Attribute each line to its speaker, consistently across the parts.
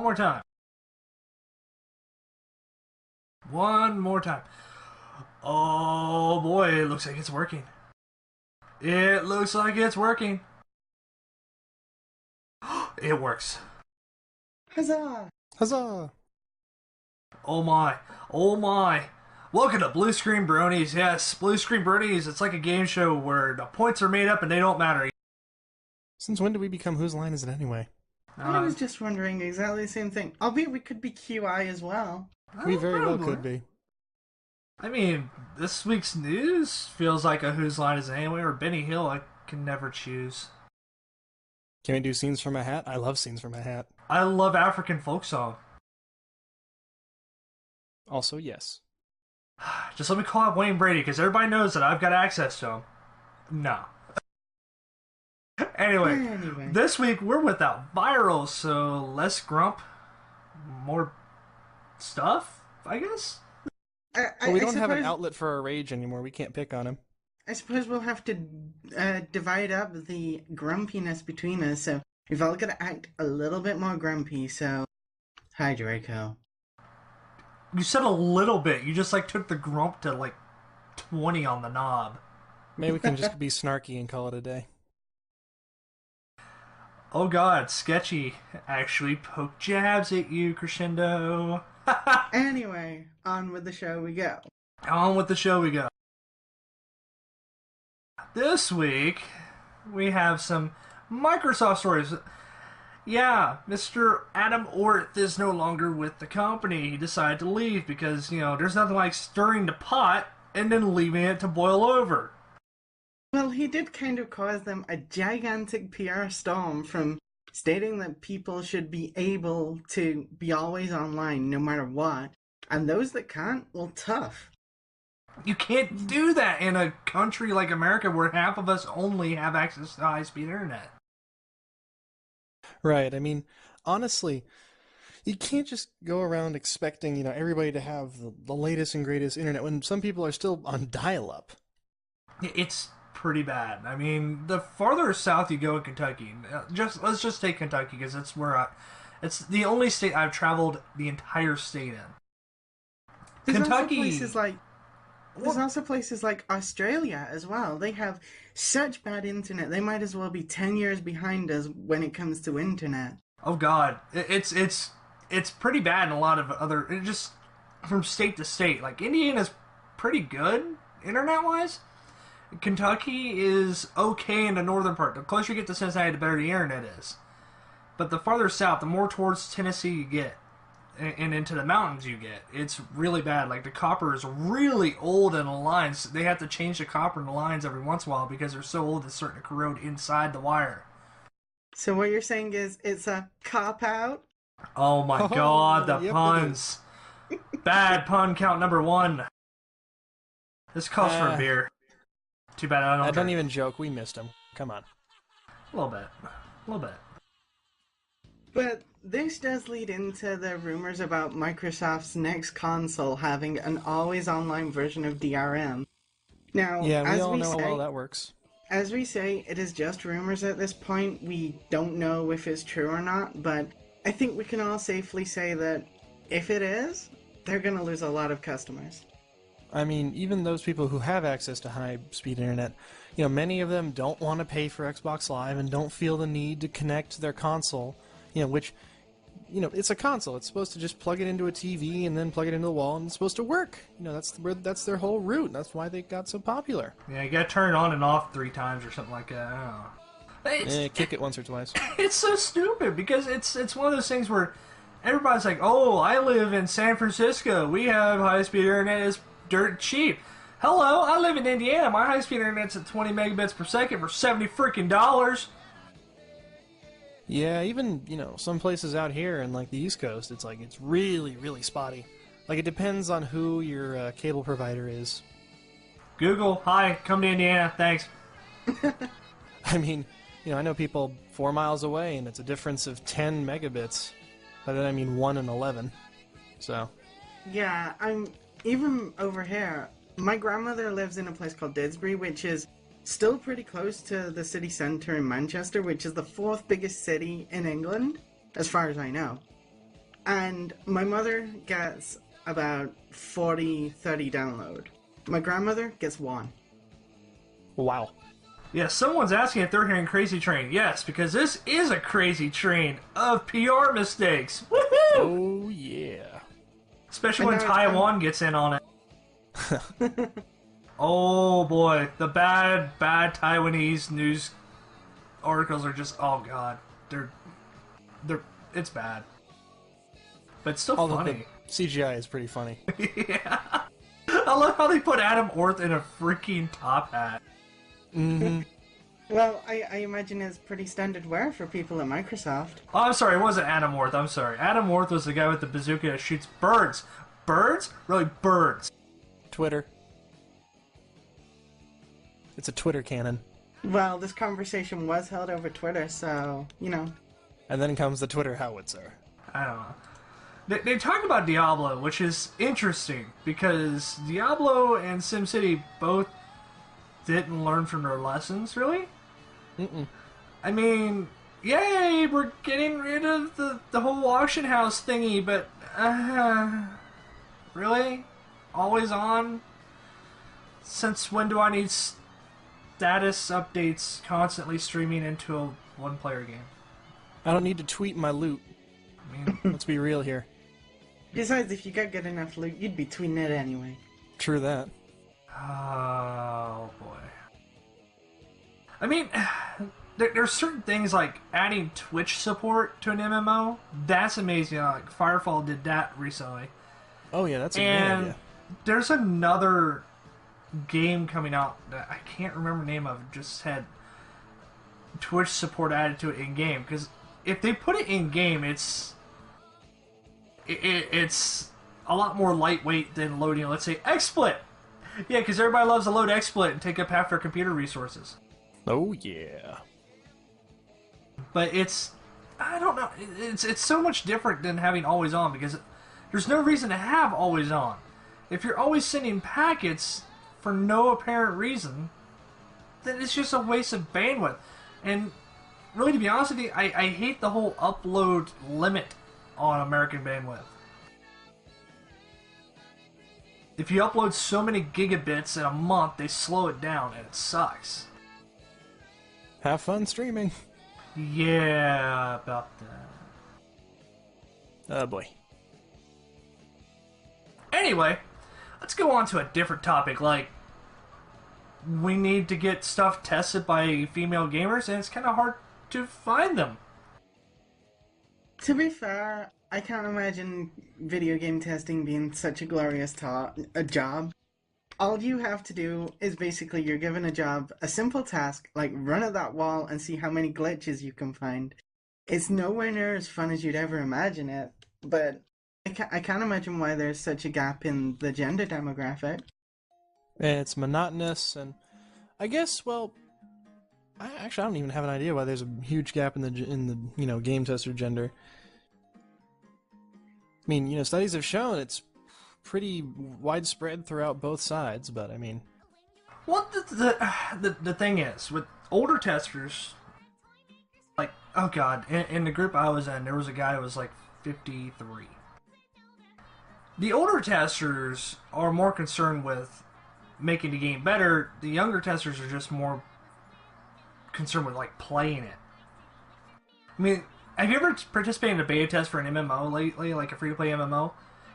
Speaker 1: One more time. One more time. Oh boy, it looks like it's working. It looks like it's working. It works.
Speaker 2: Huzzah!
Speaker 3: Huzzah!
Speaker 1: Oh my. Oh my. Welcome to Bluescreen Bronies. Yes, Bluescreen Bronies. It's like a game show where the points are made up and they don't matter.
Speaker 3: Since when did we become Whose Line Is It Anyway?
Speaker 2: I was just wondering exactly the same thing. Albeit we could be QI as well.
Speaker 3: We very well could be.
Speaker 1: I mean, this week's news feels like a Whose Line Is It Anyway or Benny Hill. I can never choose.
Speaker 3: Can we do Scenes from a Hat? I love Scenes from a Hat.
Speaker 1: I love African folk song.
Speaker 3: Also, yes.
Speaker 1: Just let me call out Wayne Brady because everybody knows that I've got access to him. No. Anyway, this week we're without viral, so less grump, more stuff, I guess?
Speaker 3: Well, we don't have an outlet for our rage anymore. We can't pick on him.
Speaker 2: I suppose we'll have to divide up the grumpiness between us, so we've all got to act a little bit more grumpy, so... Hi, Draco.
Speaker 1: You said a little bit. You just, took the grump to, 20 on the knob.
Speaker 3: Maybe we can just be snarky and call it a day.
Speaker 1: Oh god, Sketchy actually poked jabs at you, Crescendo.
Speaker 2: Anyway, on with the show we go.
Speaker 1: On with the show we go. This week, we have some Microsoft stories. Yeah, Mr. Adam Orth is no longer with the company. He decided to leave because, there's nothing like stirring the pot and then leaving it to boil over.
Speaker 2: Well, he did kind of cause them a gigantic PR storm from stating that people should be able to be always online no matter what, and those that can't, well, tough.
Speaker 1: You can't do that in a country like America where half of us only have access to high-speed internet.
Speaker 3: Right, I mean, honestly, you can't just go around expecting, everybody to have the latest and greatest internet when some people are still on dial-up.
Speaker 1: It's pretty bad. I mean, the farther south you go in Kentucky, let's just take Kentucky because it's it's the only state I've traveled the entire state in.
Speaker 2: There's
Speaker 1: Kentucky.
Speaker 2: There's also places like Australia as well. They have such bad internet. They might as well be 10 years behind us when it comes to internet.
Speaker 1: Oh God, it's pretty bad in a lot of other. Just from state to state. Indiana's pretty good internet wise. Kentucky is okay in the northern part. The closer you get to Cincinnati, the better the internet is. But the farther south, the more towards Tennessee you get, and into the mountains you get, it's really bad. The copper is really old in the lines. They have to change the copper in the lines every once in a while because they're so old it's starting to corrode inside the wire.
Speaker 2: So what you're saying is it's a cop-out?
Speaker 1: Oh my God, the puns. Bad pun count number 1. This calls for a beer. Too bad I don't
Speaker 3: even joke. We missed him. Come on.
Speaker 1: A little bit.
Speaker 2: But this does lead into the rumors about Microsoft's next console having an always online version of DRM. Now,
Speaker 3: yeah, we all know how well that works.
Speaker 2: As we say, it is just rumors at this point. We don't know if it's true or not, but I think we can all safely say that if it is, they're going to lose a lot of customers.
Speaker 3: I mean, even those people who have access to high-speed internet, many of them don't want to pay for Xbox Live and don't feel the need to connect their console, which, it's a console. It's supposed to just plug it into a TV and then plug it into the wall and it's supposed to work. That's their whole route. That's why they got so popular.
Speaker 1: Yeah, you gotta turn it on and off 3 times or something like that. I don't know.
Speaker 3: Kick it once or twice.
Speaker 1: It's so stupid because it's one of those things where everybody's like, oh, I live in San Francisco. We have high-speed internet. It's dirt cheap. Hello, I live in Indiana. My high-speed internet's at 20 megabits per second for $70 freaking dollars.
Speaker 3: Yeah, even, some places out here in, the East Coast, it's really, really spotty. It depends on who your cable provider is.
Speaker 1: Google, hi, come to Indiana, thanks.
Speaker 3: I mean, I know people 4 miles away, and it's a difference of 10 megabits. By that I mean 1 and 11. So.
Speaker 2: Yeah, even over here, my grandmother lives in a place called Didsbury, which is still pretty close to the city centre in Manchester, which is the 4th biggest city in England, as far as I know. And my mother gets about 40, 30 download. My grandmother gets 1.
Speaker 3: Wow.
Speaker 1: Yeah, someone's asking if they're hearing Crazy Train. Yes, because this is a crazy train of PR mistakes. Woohoo!
Speaker 3: Oh, yeah.
Speaker 1: Especially when Taiwan gets in on it. Oh boy, the bad Taiwanese news articles are just, oh god, they're it's bad, but it's still funny.
Speaker 3: The CGI is pretty funny.
Speaker 1: Yeah, I love how they put Adam Orth in a freaking top hat.
Speaker 3: Mm-hmm.
Speaker 2: Well, I imagine it's pretty standard wear for people at Microsoft.
Speaker 1: Oh, I'm sorry, it wasn't Adam Orth. I'm sorry, Adam Orth was the guy with the bazooka that shoots birds. Birds? Really, birds?
Speaker 3: Twitter. It's a Twitter cannon.
Speaker 2: Well, this conversation was held over Twitter, so, you know.
Speaker 3: And then comes the Twitter howitzer.
Speaker 1: I don't know. They talk about Diablo, which is interesting, because Diablo and SimCity both didn't learn from their lessons, really?
Speaker 3: Mm-mm.
Speaker 1: I mean, yay, we're getting rid of the whole auction house thingy, but, really? Always on? Since when do I need status updates constantly streaming into a one-player game?
Speaker 3: I don't need to tweet my loot.
Speaker 1: I mean,
Speaker 3: Let's be real here.
Speaker 2: Besides, if you got good enough loot, you'd be tweeting it anyway.
Speaker 3: True that.
Speaker 1: oh boy. I mean, there's certain things like adding Twitch support to an MMO. That's amazing. Like Firefall did that recently.
Speaker 3: Oh yeah, that's a
Speaker 1: And
Speaker 3: good idea.
Speaker 1: there's another game coming out that I can't remember the name of. Just had Twitch support added to it in game, because if they put it in game, it's a lot more lightweight than loading, let's say, XSplit. Yeah, because everybody loves to load XSplit and take up half their computer resources.
Speaker 3: Oh yeah.
Speaker 1: But I don't know, it's so much different than having always on, because there's no reason to have always on. If you're always sending packets for no apparent reason, then it's just a waste of bandwidth. And really, to be honest with you, I hate the whole upload limit on American bandwidth. If you upload so many gigabits in a month, they slow it down, and it sucks.
Speaker 3: Have fun streaming.
Speaker 1: Yeah, about that.
Speaker 3: Oh boy.
Speaker 1: Anyway, let's go on to a different topic. Like, we need to get stuff tested by female gamers, and it's kind of hard to find them.
Speaker 2: To be fair, I can't imagine video game testing being such a glorious a job. All you have to do is basically you're given a job, a simple task, like run at that wall and see how many glitches you can find. It's nowhere near as fun as you'd ever imagine it, but I can't imagine why there's such a gap in the gender demographic.
Speaker 3: It's monotonous, and I guess, well, I don't even have an idea why there's a huge gap in the game tester gender. I mean, studies have shown it's pretty widespread throughout both sides, but I mean,
Speaker 1: Well, the thing is, with older testers, like, oh god, in the group I was in, there was a guy who was like 53. The older testers are more concerned with making the game better. The younger testers are just more concerned with, like, playing it. I mean, have you ever participated in a beta test for an MMO lately, like a free-to-play MMO?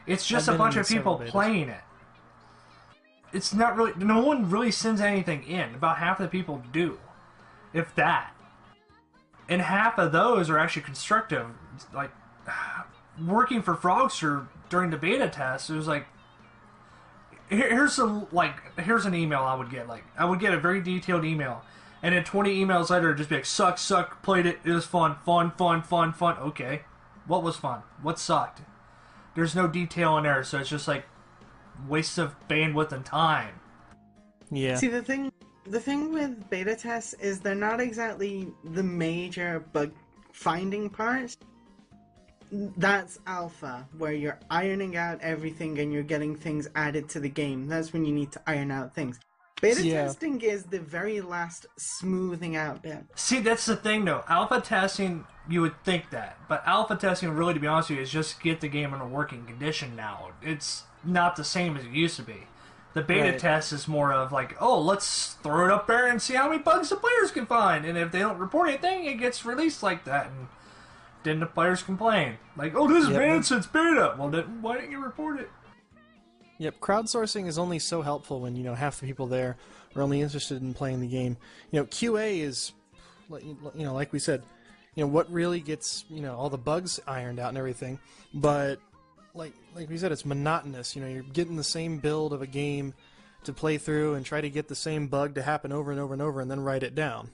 Speaker 1: It's just a bunch of people playing it. It's not really... No one really sends anything in. About half the people do. If that. And half of those are actually constructive. Like, working for Frogster during the beta test, it was like... Here's an email I would get. Like, I would get a very detailed email. And then 20 emails later, it'd just be like, suck, played it, it was fun. Okay. What was fun? What sucked? There's no detail in there, so it's just like waste of bandwidth and time.
Speaker 3: yeah.
Speaker 2: See, the thing with beta tests is they're not exactly the major bug finding parts. That's alpha, where you're ironing out everything and you're getting things added to the game. That's when you need to iron out things. Beta
Speaker 3: Yeah.
Speaker 2: testing is the very last smoothing out bit.
Speaker 1: See, that's the thing, though. Alpha testing, you would think that. But alpha testing, really, to be honest with you, is just get the game in a working condition now. It's not the same as it used to be. The beta
Speaker 3: Right.
Speaker 1: test is more of like, oh, let's throw it up there and see how many bugs the players can find. And if they don't report anything, it gets released like that. And then the players complain. Like, oh, this is
Speaker 3: Yep.
Speaker 1: banned since beta. Well, then why didn't you report it?
Speaker 3: Yep, crowdsourcing is only so helpful when, half the people there are only interested in playing the game. QA is, like we said, what really gets, all the bugs ironed out and everything. But, like we said, it's monotonous. You're getting the same build of a game to play through and try to get the same bug to happen over and over and over and then write it down.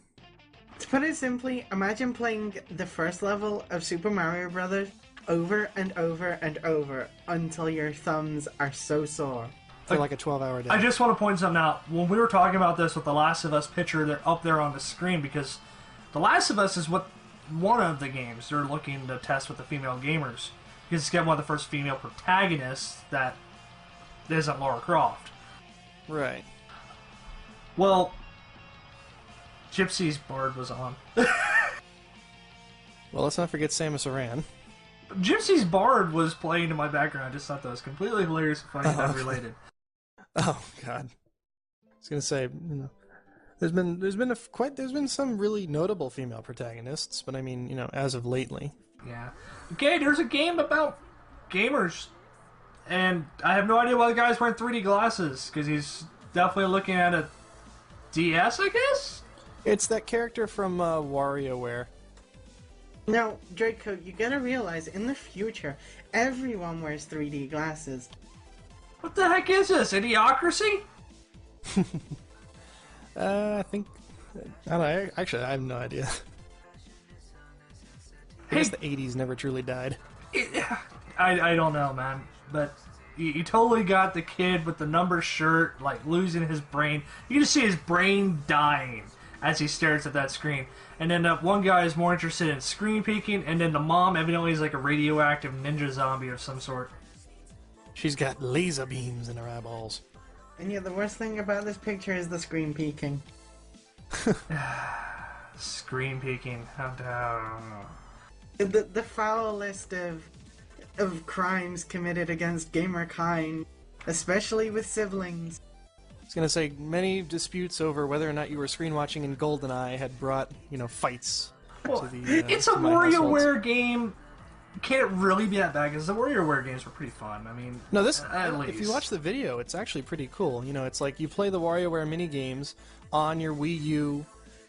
Speaker 2: To put it simply, imagine playing the first level of Super Mario Brothers over and over and over until your thumbs are so sore.
Speaker 3: For like a 12-hour day.
Speaker 1: I just want to point something out. When we were talking about this with The Last of Us picture up there on the screen, because The Last of Us is one of the games they're looking to test with the female gamers. Because it's got one of the first female protagonists that isn't Lara Croft.
Speaker 3: Right.
Speaker 1: Well, Gypsy's Bard was on.
Speaker 3: Well, let's not forget Samus Aran.
Speaker 1: Gypsy's Bard was playing in my background. I just thought that was completely hilarious and funny and unrelated.
Speaker 3: Oh God. I was gonna say, there's been some really notable female protagonists, but I mean, as of lately.
Speaker 1: Yeah. Okay, there's a game about gamers. And I have no idea why the guy's wearing 3D glasses, because he's definitely looking at a DS, I guess?
Speaker 3: It's that character from WarioWare.
Speaker 2: Now, Draco, you gotta realize, in the future, everyone wears 3D glasses.
Speaker 1: What the heck is this? Idiocracy?
Speaker 3: I think... I don't know, actually, I have no idea. I guess the 80s never truly died.
Speaker 1: I don't know, man. But you totally got the kid with the number shirt, like, losing his brain. You can just see his brain dying as he stares at that screen. And then one guy is more interested in screen peeking, and then the mom evidently is like a radioactive ninja zombie of some sort.
Speaker 3: She's got laser beams in her eyeballs.
Speaker 2: And yet the worst thing about this picture is the screen peeking.
Speaker 1: Screen peeking. How
Speaker 2: The foul list of crimes committed against gamerkind, especially with siblings.
Speaker 3: I was gonna say, many disputes over whether or not you were screen watching in GoldenEye had brought, fights
Speaker 1: Well,
Speaker 3: to the.
Speaker 1: it's a
Speaker 3: to my households.
Speaker 1: WarioWare game. Can it really be that bad? Because the WarioWare games were pretty fun. I mean,
Speaker 3: No, this.
Speaker 1: at least.
Speaker 3: If you watch the video, it's actually pretty cool. It's like you play the WarioWare mini games on your Wii U,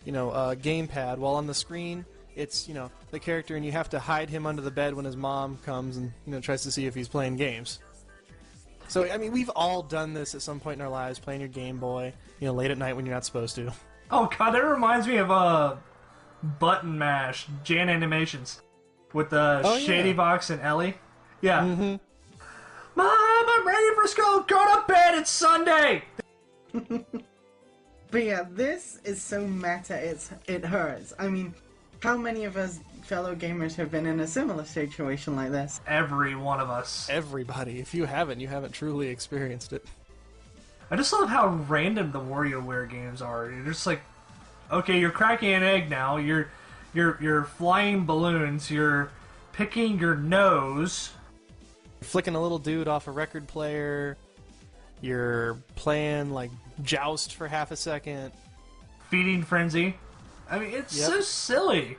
Speaker 3: gamepad, while on the screen it's the character, and you have to hide him under the bed when his mom comes and tries to see if he's playing games. So I mean, we've all done this at some point in our lives, playing your Game Boy, late at night when you're not supposed to.
Speaker 1: Oh god, that reminds me of Button Mash, Jan Animations, with Shady
Speaker 3: yeah.
Speaker 1: Box and Ellie. Yeah.
Speaker 3: Mm-hmm.
Speaker 1: Mom, I'm ready for school. Go to bed. It's Sunday.
Speaker 2: But yeah, this is so meta, it hurts. I mean, how many of us fellow gamers have been in a similar situation like this?
Speaker 1: Every one of us.
Speaker 3: Everybody, if you haven't truly experienced it.
Speaker 1: I just love how random the WarioWare games are. You're just like, okay, you're cracking an egg now. You're flying balloons. You're picking your nose.
Speaker 3: Flicking a little dude off a record player. You're playing like Joust for half a second.
Speaker 1: Feeding Frenzy. I mean, it's so silly.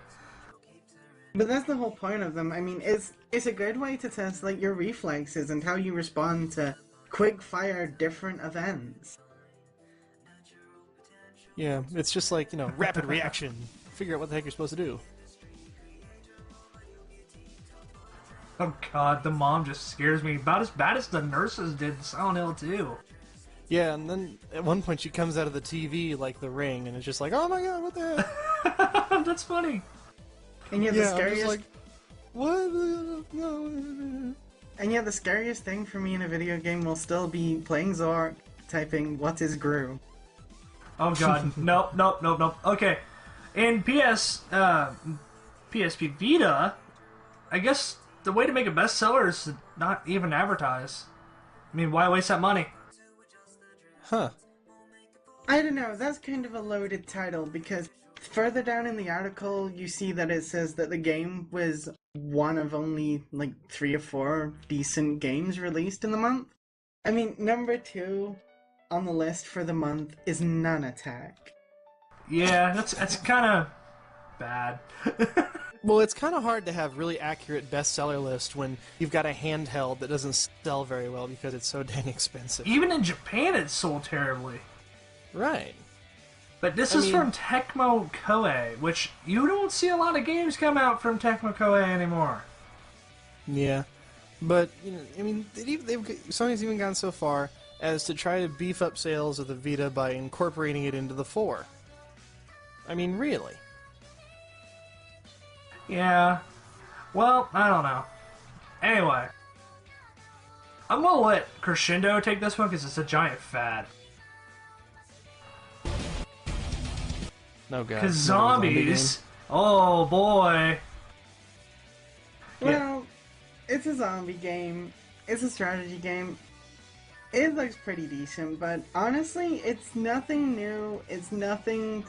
Speaker 2: But that's the whole point of them. I mean, it's a good way to test like your reflexes and how you respond to quick fire different events.
Speaker 3: Yeah, it's just like, rapid reaction. Figure out what the heck you're supposed to do.
Speaker 1: Oh god, the mom just scares me. About as bad as the nurses did in Silent Hill 2.
Speaker 3: Yeah, and then at one point she comes out of the TV like the Ring, and it's just like, oh my god, what the heck?
Speaker 1: That's funny.
Speaker 2: And yet
Speaker 3: Yeah,
Speaker 2: the
Speaker 3: I'm
Speaker 2: scariest
Speaker 3: just like, what? No.
Speaker 2: and yet the scariest thing for me in a video game will still be playing Zork, typing what is Gru.
Speaker 1: Oh god, nope. Okay, in PSP Vita, I guess the way to make a bestseller is to not even advertise. I mean, why waste that money?
Speaker 3: Huh.
Speaker 2: I don't know, that's kind of a loaded title because further down in the article you see that it says that the game was one of only like 3 or 4 decent games released in the month. I mean, number 2 on the list for the month is Nun Attack.
Speaker 1: Yeah, that's kind of bad.
Speaker 3: Well, it's kind of hard to have really accurate bestseller list when you've got a handheld that doesn't sell very well because it's so dang expensive.
Speaker 1: Even in Japan, it sold terribly.
Speaker 3: Right.
Speaker 1: But this is from Tecmo Koei, which you don't see a lot of games come out from Tecmo Koei anymore.
Speaker 3: Yeah, but you know, I mean, Sony's even gone so far as to try to beef up sales of the Vita by incorporating it into the 4. I mean, really?
Speaker 1: Yeah. Well, I don't know. Anyway, I'm gonna let Crescendo take this one because it's a giant fad.
Speaker 3: No god.
Speaker 1: Because zombies. Oh boy.
Speaker 2: Well, it's a zombie game. It's a strategy game. It looks pretty decent, but honestly, it's nothing new. It's nothing,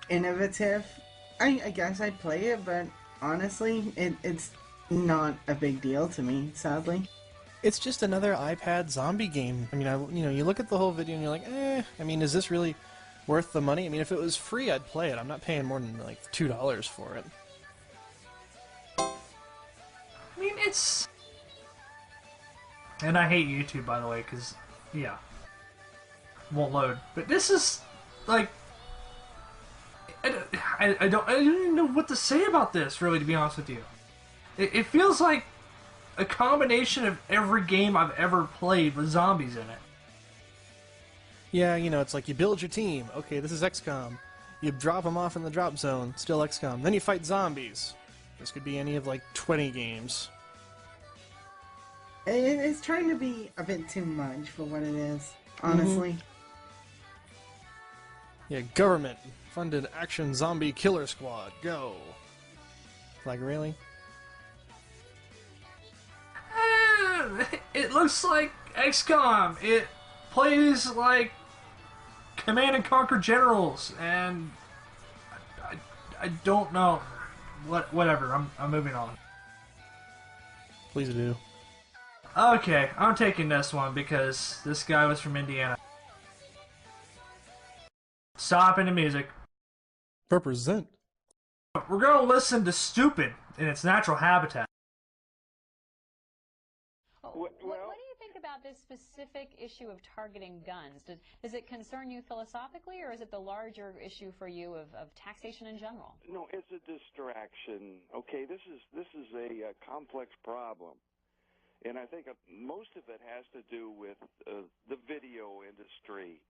Speaker 2: innovative. I guess I'd play it, but honestly, it's not a big deal to me, sadly.
Speaker 3: It's just another iPad zombie game. I mean, you look at the whole video and you're like, I mean, is this really worth the money? I mean, if it was free, I'd play it. I'm not paying more than like $2 for it.
Speaker 1: I mean, it's... And I hate YouTube, by the way, because, yeah. Won't load. But this is, like... I don't even know what to say about this, really, to be honest with you. It feels like a combination of every game I've ever played with zombies in it.
Speaker 3: Yeah, it's like you build your team. Okay, this is XCOM. You drop them off in the drop zone. Still XCOM. Then you fight zombies. This could be any of like 20 games.
Speaker 2: It's trying to be a bit too much for what it is, honestly.
Speaker 3: Yeah, government-funded action zombie killer squad. Go. Like, really?
Speaker 1: It looks like XCOM. It plays like Command and Conquer Generals, and I don't know. Whatever. I'm moving on.
Speaker 3: Please do.
Speaker 1: Okay, I'm taking this one because this guy was from Indiana. Stop into music.
Speaker 3: Represent.
Speaker 1: We're gonna listen to Stupid in its natural habitat.
Speaker 4: What do you think about this specific issue of targeting guns? Does it concern you philosophically, or is it the larger issue for you of taxation in general?
Speaker 5: No, it's a distraction. Okay, this is a complex problem, and I think most of it has to do with the video industry,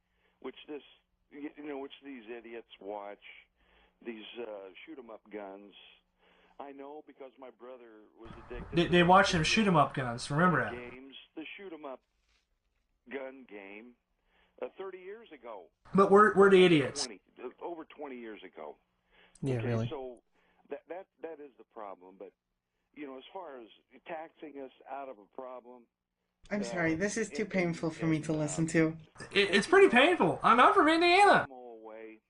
Speaker 5: which these idiots watch, these shoot-'em-up guns. I know because my brother was addicted.
Speaker 1: They watch them shoot 'em up guns. Remember that?
Speaker 5: Games, the shoot-'em-up gun game, 30 years ago.
Speaker 1: But we're the idiots.
Speaker 5: Over 20 years ago.
Speaker 3: Yeah,
Speaker 5: okay,
Speaker 3: really.
Speaker 5: So that is the problem. But as far as taxing us out of a problem.
Speaker 2: I'm sorry, this is too painful for me to listen to.
Speaker 1: It's pretty painful. I'm not from Indiana.
Speaker 5: Away,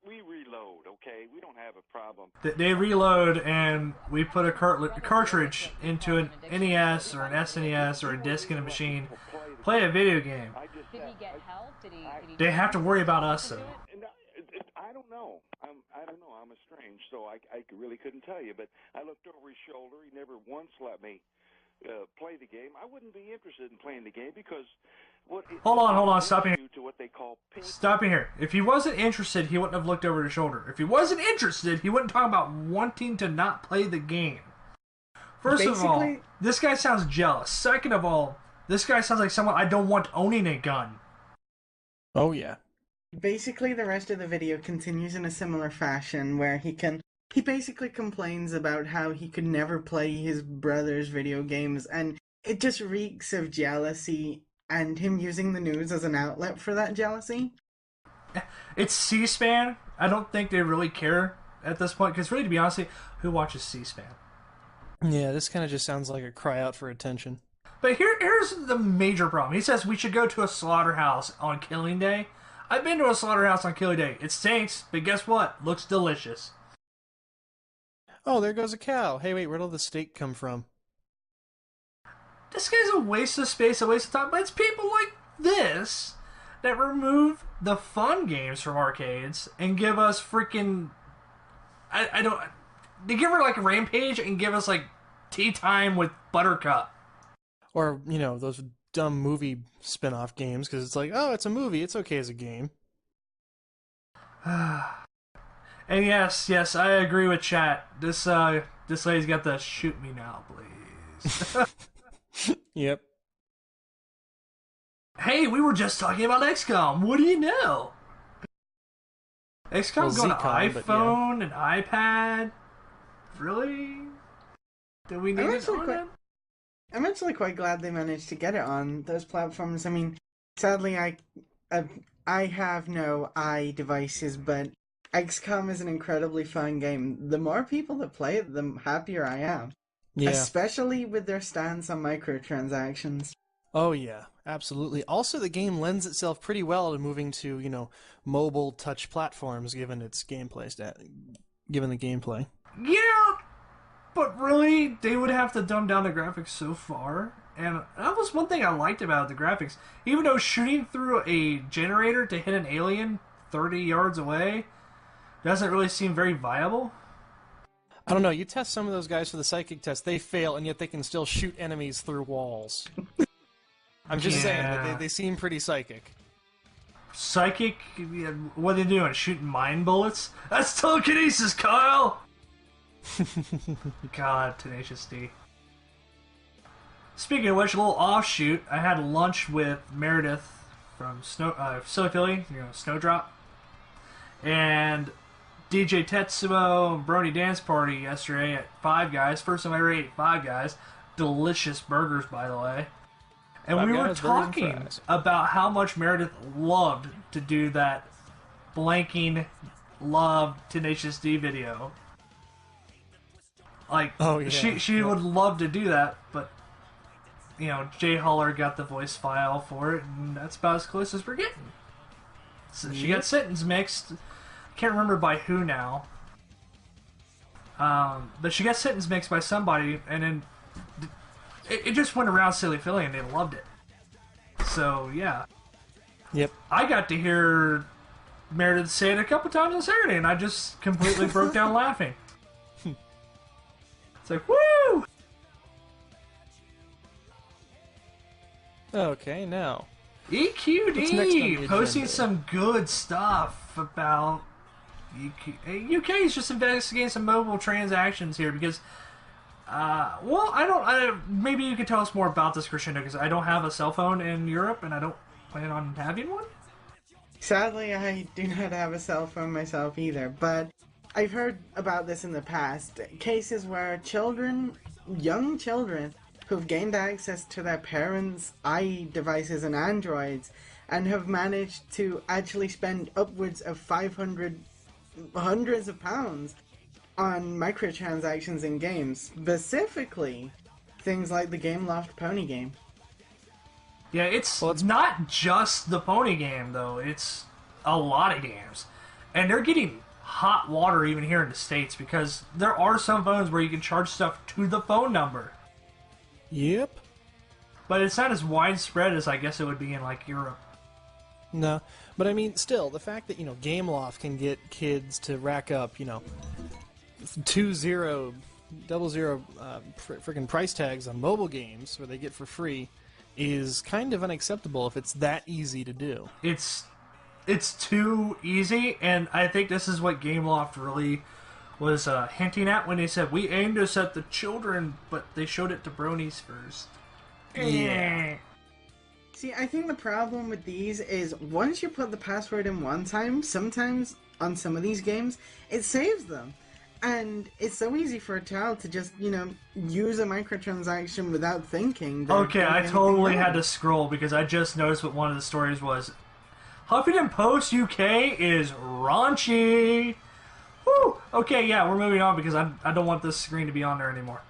Speaker 5: we reload. Okay, we don't have a problem.
Speaker 1: They reload, and we put a cartridge into an NES or an SNES or a disc in a machine. Play a video game.
Speaker 4: Did he get help? Did he
Speaker 1: They have to worry about us, though.
Speaker 5: I don't know. I don't know. I'm estranged, so I really couldn't tell you. But I looked over his shoulder. He never once let me play the game. I wouldn't be interested in playing the game because
Speaker 1: Hold on. Stop here.
Speaker 5: To what they call
Speaker 1: Stop here. If he wasn't interested, he wouldn't have looked over his shoulder. If he wasn't interested, he wouldn't talk about wanting to not play the game. First of all, this guy sounds jealous. Second of all, this guy sounds like someone I don't want owning a gun.
Speaker 3: Oh, yeah.
Speaker 2: Basically, the rest of the video continues in a similar fashion where he basically complains about how he could never play his brother's video games, and it just reeks of jealousy and him using the news as an outlet for that jealousy.
Speaker 1: It's C-SPAN. I don't think they really care at this point, because really, to be honest, who watches C-SPAN?
Speaker 3: Yeah, this kind of just sounds like a cry out for attention.
Speaker 1: But here's the major problem. He says we should go to a slaughterhouse on Killing Day. I've been to a slaughterhouse on Killing Day. It stinks, but guess what? Looks delicious.
Speaker 3: Oh, there goes a cow. Hey, wait, where did the steak come from?
Speaker 1: This guy's a waste of space, a waste of time. But it's people like this that remove the fun games from arcades and give us freaking... I don't... They give her like Rampage and give us like Tea Time with Buttercup.
Speaker 3: Or, you know, those dumb movie spin-off games, because it's like, oh, it's a movie, it's okay as a game.
Speaker 1: And yes, I agree with chat. This lady's got the shoot me now, please.
Speaker 3: Yep.
Speaker 1: Hey, we were just talking about XCOM. What do you know? XCOM going to iPhone and iPad? Really? Do we need it on that?
Speaker 2: I'm actually quite glad they managed to get it on those platforms. I mean, sadly, I have no iDevices, but XCOM is an incredibly fun game. The more people that play it, the happier I am. Yeah. Especially with their stance on microtransactions.
Speaker 3: Oh yeah, absolutely. Also, the game lends itself pretty well to moving to, you know, mobile touch platforms, given its gameplay given the gameplay.
Speaker 1: Yeah, but really, they would have to dumb down the graphics so far. And that was one thing I liked about the graphics. Even though shooting through a generator to hit an alien 30 yards away doesn't really seem very viable.
Speaker 3: I don't know, you test some of those guys for the psychic test, they fail, and yet they can still shoot enemies through walls. I'm just saying that they seem pretty psychic.
Speaker 1: Psychic? What are they doing? Shooting mind bullets? That's telekinesis, Kyle! God, Tenacious D. Speaking of which, a little offshoot, I had lunch with Meredith from Silly Philly, Snowdrop, and DJ Tetsuo and Brony Dance Party yesterday at Five Guys. First time I ever ate Five Guys. Delicious burgers, by the way. And we were talking about how much Meredith loved to do that blanking love Tenacious D video. Like, she would love to do that, but, Jay Huller got the voice file for it, and that's about as close as we're getting. So she got sentence mixed. I can't remember by who now. But she got sentence mixed by somebody, and then it just went around Silly Philly, and they loved it. So, yeah.
Speaker 3: Yep.
Speaker 1: I got to hear Meredith say it a couple times on Saturday, and I just completely broke down laughing. It's like, woo!
Speaker 3: Okay, now.
Speaker 1: EQD! Posting some good stuff about UK is just investigating some mobile transactions here because, maybe you could tell us more about this, Crescendo, because I don't have a cell phone in Europe and I don't plan on having one.
Speaker 2: Sadly, I do not have a cell phone myself either, but I've heard about this in the past. Cases where young children, who've gained access to their parents' iDevices and Androids and have managed to actually spend upwards of hundreds of pounds on microtransactions in games, specifically things like the Gameloft Pony game.
Speaker 1: Yeah, it's not just the Pony game, though. It's a lot of games. And they're getting hot water even here in the States because there are some phones where you can charge stuff to the phone number.
Speaker 3: Yep.
Speaker 1: But it's not as widespread as I guess it would be in, like, Europe.
Speaker 3: No. But, I mean, still, the fact that, Gameloft can get kids to rack up, 0000 freaking price tags on mobile games where they get for free is kind of unacceptable if it's that easy to do.
Speaker 1: It's too easy, and I think this is what Gameloft really was hinting at when they said, we aim this at the children, but they showed it to Bronies first.
Speaker 3: Yeah.
Speaker 2: See, I think the problem with these is once you put the password in one time, sometimes on some of these games, it saves them. And it's so easy for a child to just, use a microtransaction without thinking.
Speaker 1: Okay, I totally had to scroll because I just noticed what one of the stories was. Huffington Post UK is raunchy. Woo! Okay, yeah, we're moving on because I don't want this screen to be on there anymore.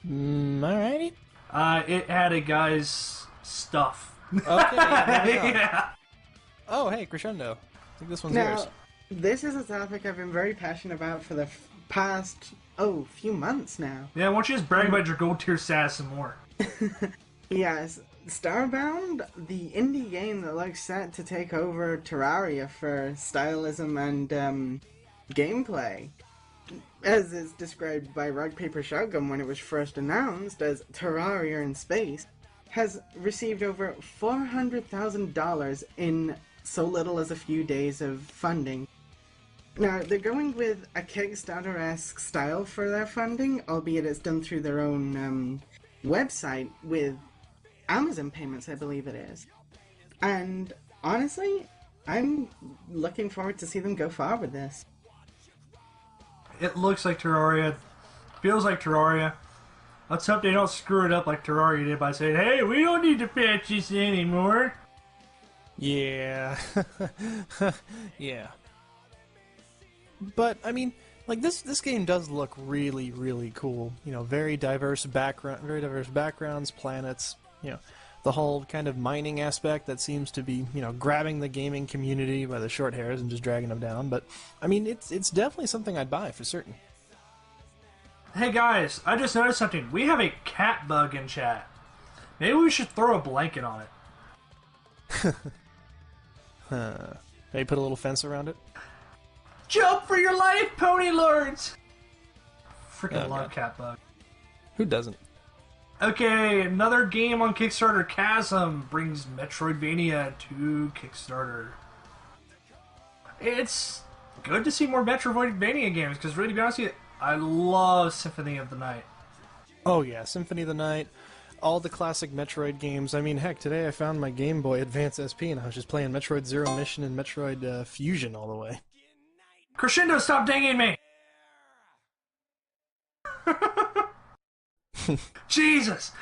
Speaker 3: Alrighty.
Speaker 1: It had a guy's stuff.
Speaker 3: Okay, yeah,
Speaker 1: Yeah.
Speaker 3: Oh, hey, Crescendo. I think this one's
Speaker 2: Now,
Speaker 3: yours.
Speaker 2: this is a topic I've been very passionate about for the past, few months now.
Speaker 1: Yeah, why don't you just brag about your gold tier status some more?
Speaker 2: Yes, Starbound, the indie game that looks set to take over Terraria for stylism and gameplay, as is described by Rock Paper Shotgun when it was first announced as Terraria in Space, has received over $400,000 in so little as a few days of funding. Now, they're going with a Kickstarter-esque style for their funding, albeit it's done through their own website with Amazon payments, I believe it is. And honestly, I'm looking forward to see them go far with this.
Speaker 1: It looks like Terraria, feels like Terraria. Let's hope they don't screw it up like Terraria did by saying, hey, we don't need to patch this anymore.
Speaker 3: Yeah. Yeah. But, I mean, like, this game does look really, really cool. You know, very diverse backgrounds, planets, you know, the whole kind of mining aspect that seems to be, you know, grabbing the gaming community by the short hairs and just dragging them down. But, I mean, it's definitely something I'd buy for certain.
Speaker 1: Hey guys, I just noticed something. We have a cat bug in chat. Maybe we should throw a blanket on it.
Speaker 3: Maybe put a little fence around it?
Speaker 1: Jump for your life, pony lords! Freaking
Speaker 3: Oh,
Speaker 1: love
Speaker 3: God.
Speaker 1: cat bug.
Speaker 3: Who doesn't?
Speaker 1: Okay, another game on Kickstarter. Chasm brings Metroidvania to Kickstarter. It's good to see more Metroidvania games, because really, to be honest with you, I love Symphony of the Night.
Speaker 3: Oh yeah, Symphony of the Night, all the classic Metroid games. I mean, heck, today I found my Game Boy Advance SP and I was just playing Metroid Zero Mission and Metroid Fusion all the way.
Speaker 1: Crescendo, stop dinging me! Jesus!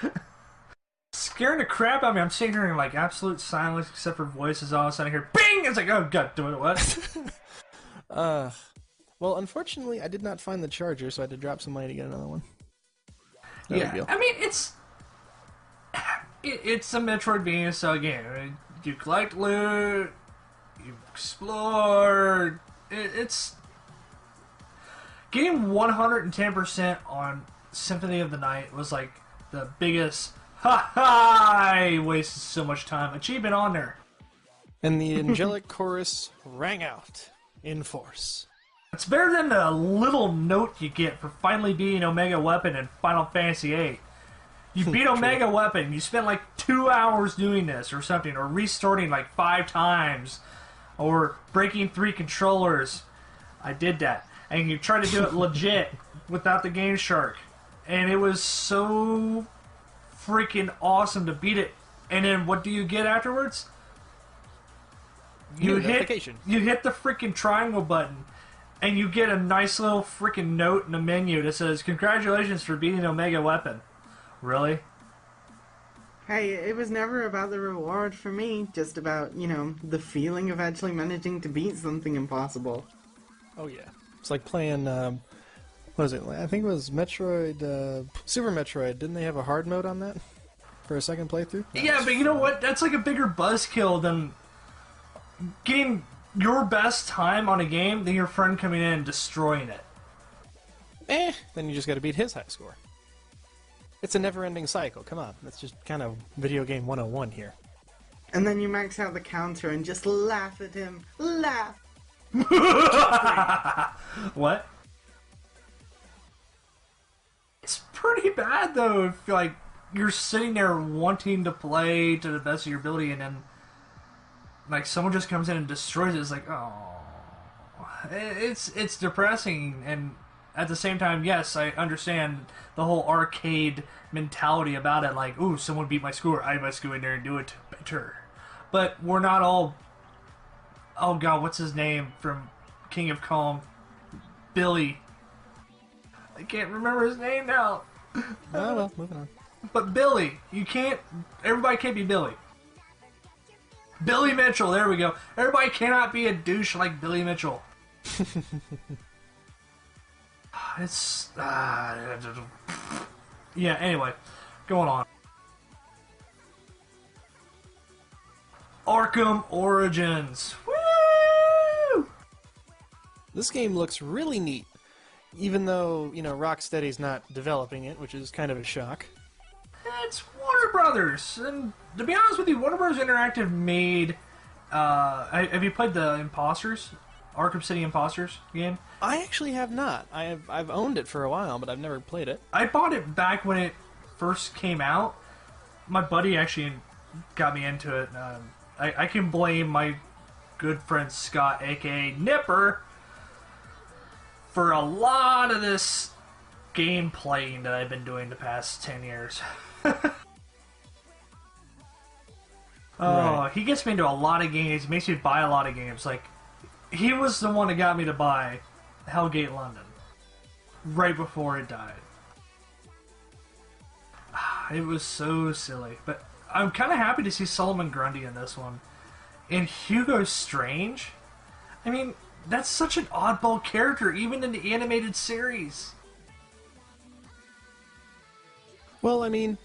Speaker 1: Scaring the crap out of me. I'm sitting here in like absolute silence except for voices all of a sudden I hear BING! It's like, oh god, do it, what?
Speaker 3: Well, unfortunately, I did not find the charger, so I had to drop some money to get another one. No big
Speaker 1: Yeah,
Speaker 3: deal.
Speaker 1: I mean, it's a Metroidvania, so again, you collect loot, you explore, it's... Getting 110% on Symphony of the Night was like the biggest, I wasted so much time achievement on there.
Speaker 3: And the angelic chorus rang out in force.
Speaker 1: It's better than the little note you get for finally beating Omega Weapon in Final Fantasy VIII. You beat Omega Weapon, you spent like 2 hours doing this or something, or restarting like 5 times, or breaking 3 controllers. I did that. And you try to do it legit without the Game Shark. And it was so freaking awesome to beat it. And then what do you get afterwards? You hit the freaking triangle button. And you get a nice little freaking note in the menu that says, congratulations for beating Omega Weapon. Really?
Speaker 2: Hey, it was never about the reward for me, just about, you know, the feeling of actually managing to beat something impossible.
Speaker 3: Oh yeah. It's like playing, what was it? I think it was Metroid, Super Metroid. Didn't they have a hard mode on that for a second playthrough?
Speaker 1: Yeah, but you know what? That's like a bigger buzzkill than getting your best time on a game than your friend coming in and destroying it.
Speaker 3: Then you just got to beat his high score. It's a never-ending cycle. Come on, that's just kind of video game 101 here.
Speaker 2: And then you max out the counter and just laugh at him. Laugh!
Speaker 1: What? It's pretty bad though if like you're sitting there wanting to play to the best of your ability and then like someone just comes in and destroys it. It's like, oh, it's depressing. And at the same time, yes, I understand the whole arcade mentality about it. Like, ooh, someone beat my score, I must go in there and do it better. But we're not all... Oh god, what's his name from King of Kong? Billy. I can't remember his name now.
Speaker 3: Oh well, moving on.
Speaker 1: But Billy, you can't... Everybody can't be Billy. Billy Mitchell, there we go. Everybody cannot be a douche like Billy Mitchell. It's... yeah, anyway. Going on. Arkham Origins. Woo!
Speaker 3: This game looks really neat, even though, Rocksteady's not developing it, which is kind of a shock.
Speaker 1: It's Warner Brothers, and to be honest with you, Warner Brothers Interactive made... have you played the Imposters? Arkham City Imposters game?
Speaker 3: I actually have not. I've owned it for a while, but I've never played it.
Speaker 1: I bought it back when it first came out. My buddy actually got me into it. I can blame my good friend Scott, aka Nipper, for a lot of this game playing that I've been doing the past 10 years.
Speaker 3: Right.
Speaker 1: He gets me into a lot of games. He makes me buy a lot of games. Like, he was the one that got me to buy Hellgate London right before it died. It was so silly. But I'm kind of happy to see Solomon Grundy in this one. And Hugo Strange? I mean, that's such an oddball character, even in the animated series.
Speaker 3: Well, I mean,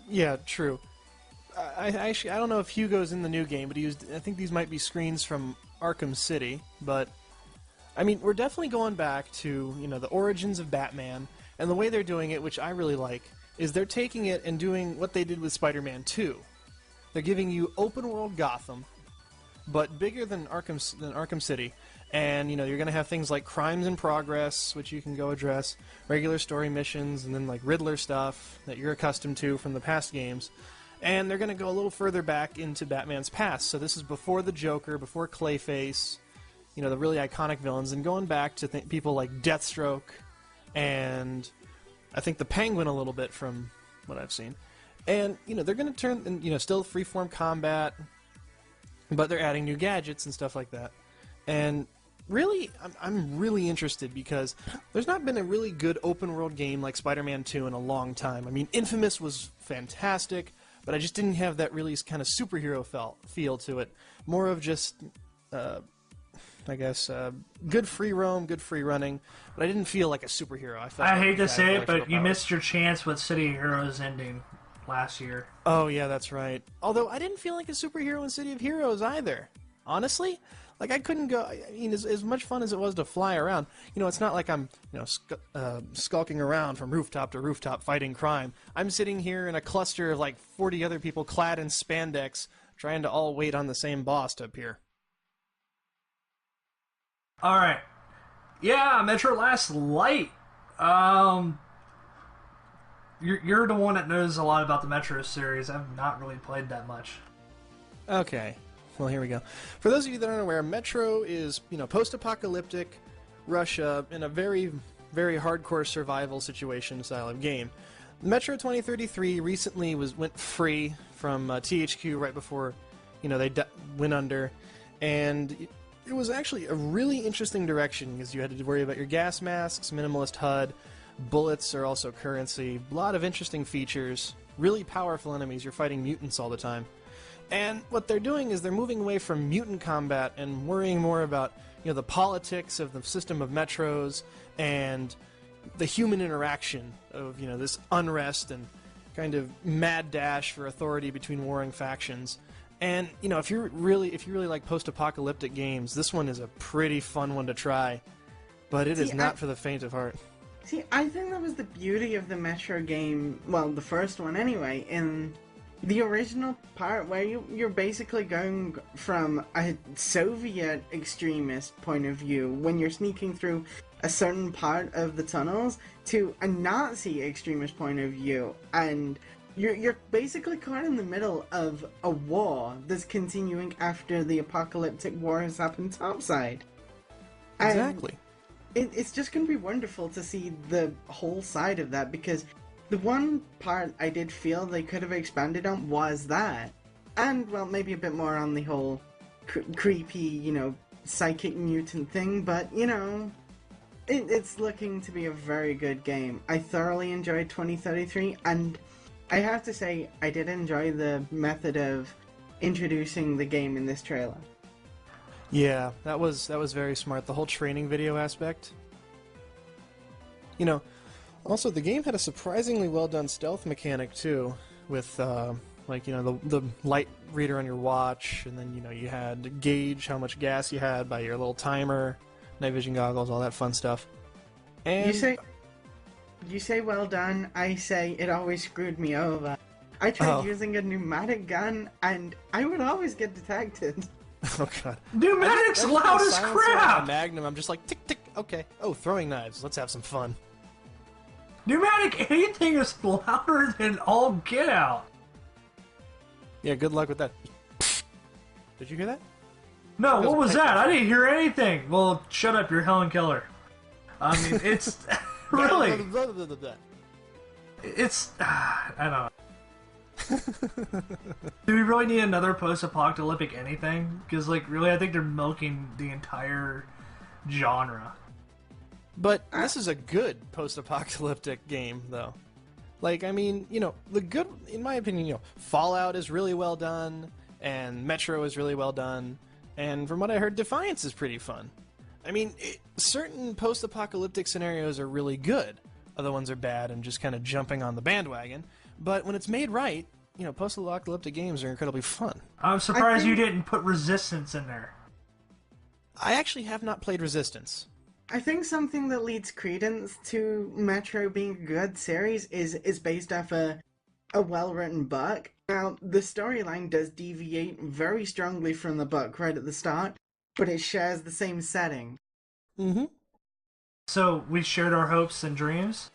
Speaker 3: yeah, true. I don't know if Hugo's in the new game, but I think these might be screens from Arkham City, but I mean, we're definitely going back to, the origins of Batman, and the way they're doing it, which I really like, is they're taking it and doing what they did with Spider-Man 2. They're giving you open-world Gotham, but bigger than Arkham City, and, you're going to have things like crimes in progress, which you can go address, regular story missions, and then, like, Riddler stuff that you're accustomed to from the past games. And they're going to go a little further back into Batman's past. So this is before the Joker, before Clayface, the really iconic villains, and going back to people like Deathstroke and I think the Penguin a little bit from what I've seen. And, they're going to turn, and, still freeform combat, but they're adding new gadgets and stuff like that. And really, I'm really interested because there's not been a really good open-world game like Spider-Man 2 in a long time. I mean, Infamous was fantastic, but I just didn't have that really kind of superhero feel to it. More of just, I guess, good free roam, good free running, but I didn't feel like a superhero.
Speaker 1: I hate to say it, but you missed your chance with City of Heroes ending last year.
Speaker 3: Oh, yeah, that's right. Although I didn't feel like a superhero in City of Heroes either. Honestly? Like, I couldn't go... I mean, as much fun as it was to fly around, it's not like I'm, skulking around from rooftop to rooftop fighting crime. I'm sitting here in a cluster of, like, 40 other people clad in spandex trying to all wait on the same boss to appear.
Speaker 1: Alright. Yeah, Metro Last Light. You're the one that knows a lot about the Metro series. I've not really played that much.
Speaker 3: Okay. Well, here we go. For those of you that aren't aware, Metro is, post-apocalyptic Russia in a very, very hardcore survival situation style of game. Metro 2033 recently went free from THQ right before, they went under, and it was actually a really interesting direction because you had to worry about your gas masks, minimalist HUD, bullets are also currency, a lot of interesting features, really powerful enemies. You're fighting mutants all the time. And what they're doing is they're moving away from mutant combat and worrying more about, the politics of the system of metros and the human interaction of, this unrest and kind of mad dash for authority between warring factions. And, if you really like post-apocalyptic games, this one is a pretty fun one to try. But it is not for the faint of heart.
Speaker 2: See, I think that was the beauty of the Metro game, well, the first one anyway, in the original part where you're basically going from a Soviet extremist point of view when you're sneaking through a certain part of the tunnels to a Nazi extremist point of view, and you're basically caught in the middle of a war that's continuing after the apocalyptic war has happened topside.
Speaker 3: Exactly.
Speaker 2: It's just going to be wonderful to see the whole side of that, because the one part I did feel they could have expanded on was that. And, well, maybe a bit more on the whole creepy, psychic mutant thing, but, it's looking to be a very good game. I thoroughly enjoyed 2033, and I have to say, I did enjoy the method of introducing the game in this trailer.
Speaker 3: Yeah, that was very smart. The whole training video aspect. Also, the game had a surprisingly well done stealth mechanic too, with Like, the light reader on your watch, and then, you had to gauge how much gas you had by your little timer, night vision goggles, all that fun stuff. And
Speaker 2: You say well done, I say it always screwed me over. I tried using a pneumatic gun, and I would always get detected.
Speaker 3: Oh, God.
Speaker 1: Pneumatic's loud as crap!
Speaker 3: Magnum, I'm just like, tick, tick, okay. Oh, throwing knives, let's have some fun.
Speaker 1: Pneumatic anything is louder than all get out.
Speaker 3: Yeah, good luck with that. Did you hear that?
Speaker 1: No, what was that? I didn't hear anything. Well, shut up, you're Helen Keller. I mean, it's... really... It's... I don't know. Do we really need another post-apocalyptic anything? Because, like, really, I think they're milking the entire genre.
Speaker 3: But this is a good post-apocalyptic game, though. Like, I mean, the good, in my opinion, Fallout is really well done, and Metro is really well done, and from what I heard, Defiance is pretty fun. I mean, certain post-apocalyptic scenarios are really good. Other ones are bad and just kind of jumping on the bandwagon. But when it's made right, post-apocalyptic games are incredibly fun.
Speaker 1: I'm surprised you didn't put Resistance in there.
Speaker 3: I actually have not played Resistance.
Speaker 2: I think something that leads credence to Metro being a good series is based off a well-written book. Now, the storyline does deviate very strongly from the book right at the start, but it shares the same setting.
Speaker 3: Mm-hmm.
Speaker 1: So, we shared our hopes and dreams?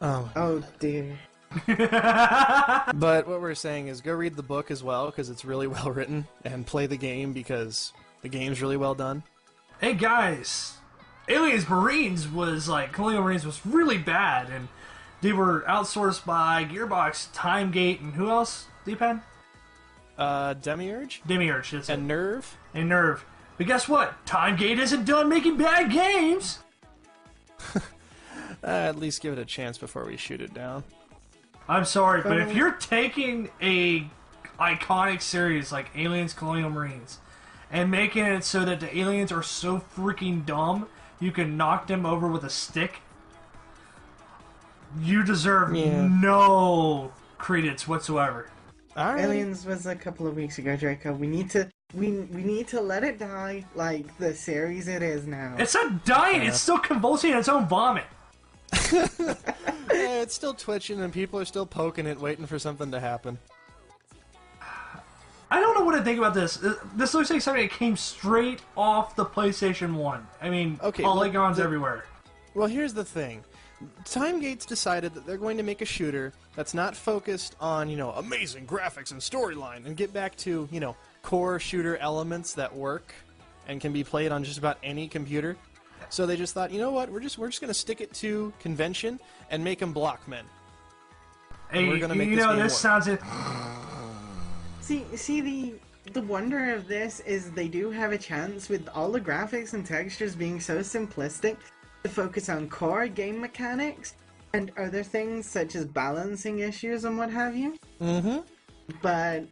Speaker 2: Oh dear.
Speaker 3: But what we're saying is go read the book as well, because it's really well written, and play the game because the game's really well done.
Speaker 1: Hey guys! Aliens Marines was like, Colonial Marines was really bad, and they were outsourced by Gearbox, TimeGate, and who else, D-Pen?
Speaker 3: Demiurge?
Speaker 1: Demiurge, that's
Speaker 3: and
Speaker 1: it.
Speaker 3: Nerve?
Speaker 1: And Nerve. But guess what? TimeGate isn't done making bad games!
Speaker 3: At least give it a chance before we shoot it down.
Speaker 1: I'm sorry, but if you're taking a iconic series like Aliens Colonial Marines and making it so that the aliens are so freaking dumb you can knock them over with a stick, you deserve no credence whatsoever.
Speaker 3: All right.
Speaker 2: Aliens was a couple of weeks ago, Draco. We need to let it die like the series it is now.
Speaker 1: It's not dying, it's still convulsing in its own vomit.
Speaker 3: Yeah, it's still twitching and people are still poking it, waiting for something to happen.
Speaker 1: I don't know what to think about this. This looks like something that came straight off the PlayStation 1. I mean, polygons everywhere.
Speaker 3: Well, here's the thing. TimeGate's decided that they're going to make a shooter that's not focused on, amazing graphics and storyline and get back to, core shooter elements that work and can be played on just about any computer. So they just thought, you know what, we're just going to stick it to convention and make them block men.
Speaker 1: Hey,
Speaker 3: we're gonna make this
Speaker 1: this
Speaker 3: work.
Speaker 1: sounds it.
Speaker 2: See the wonder of this is they do have a chance with all the graphics and textures being so simplistic to focus on core game mechanics and other things such as balancing issues and what have you.
Speaker 3: Mm-hmm.
Speaker 2: But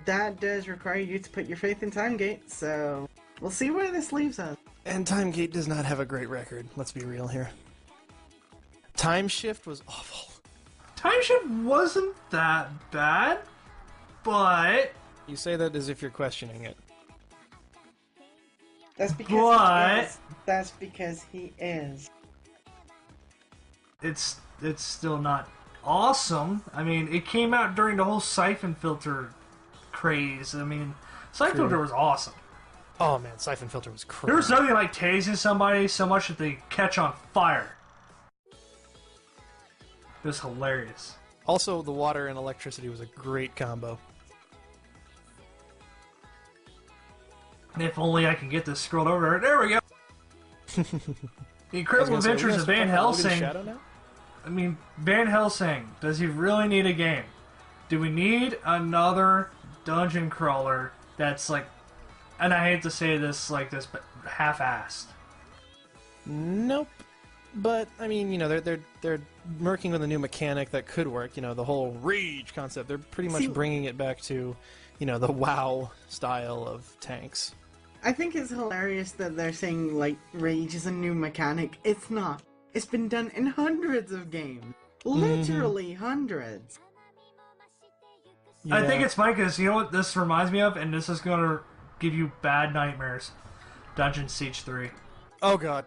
Speaker 2: that does require you to put your faith in TimeGate, so we'll see where this leaves us.
Speaker 3: And TimeGate does not have a great record, let's be real here. Time Shift was awful.
Speaker 1: Time Shift wasn't that bad, but...
Speaker 3: You say that as if you're questioning it.
Speaker 2: That's because he is.
Speaker 1: It's still not awesome. I mean, it came out during the whole Siphon Filter craze. I mean, Siphon Filter was awesome.
Speaker 3: Oh man, Siphon Filter was crazy.
Speaker 1: There was nothing like tasing somebody so much that they catch on fire. It was hilarious.
Speaker 3: Also, the water and electricity was a great combo.
Speaker 1: If only I can get this scrolled over. There we go. The Incredible Adventures of Van Helsing. I mean, Van Helsing, does he really need a game? Do we need another dungeon crawler that's like, and I hate to say this like this, but half-assed?
Speaker 3: Nope. But I mean, they're working with a new mechanic that could work. The whole rage concept. They're pretty much bringing it back to, the WoW style of tanks.
Speaker 2: I think it's hilarious that they're saying like rage is a new mechanic. It's not. It's been done in hundreds of games. Literally hundreds.
Speaker 3: Yeah.
Speaker 1: I think it's fine because you know what this reminds me of, and this is gonna give you bad nightmares. Dungeon Siege 3.
Speaker 3: Oh god.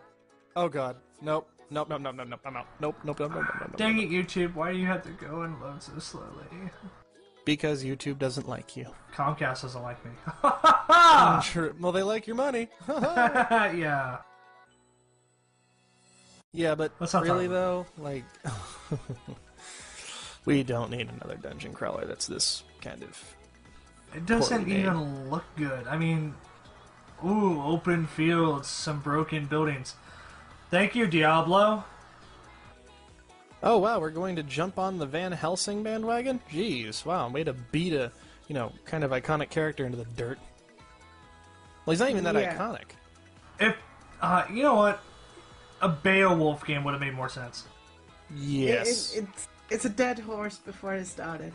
Speaker 3: Oh god. Nope. Nope. Nope. Nope. Nope. Nope. Nope. Nope. Nope. Nope. Nope. Nope.
Speaker 1: Dang it, YouTube! Why do you have to go and load so slowly?
Speaker 3: Because YouTube doesn't like you.
Speaker 1: Comcast doesn't like me.
Speaker 3: Sure. Well, they like your money.
Speaker 1: Yeah.
Speaker 3: Yeah, but
Speaker 1: Let's not
Speaker 3: really
Speaker 1: talk
Speaker 3: though, like, we don't need another dungeon crawler that's this kind of.
Speaker 1: It doesn't
Speaker 3: poorly made.
Speaker 1: even look good. I mean, ooh, open fields, some broken buildings. Thank you, Diablo.
Speaker 3: Oh wow, we're going to jump on the Van Helsing bandwagon? Jeez, wow, way to beat a, kind of iconic character into the dirt. Well, he's not even that
Speaker 2: Yeah.
Speaker 3: iconic.
Speaker 1: If, you know what? A Beowulf game would have made more sense.
Speaker 3: Yes.
Speaker 2: It's a dead horse before it started.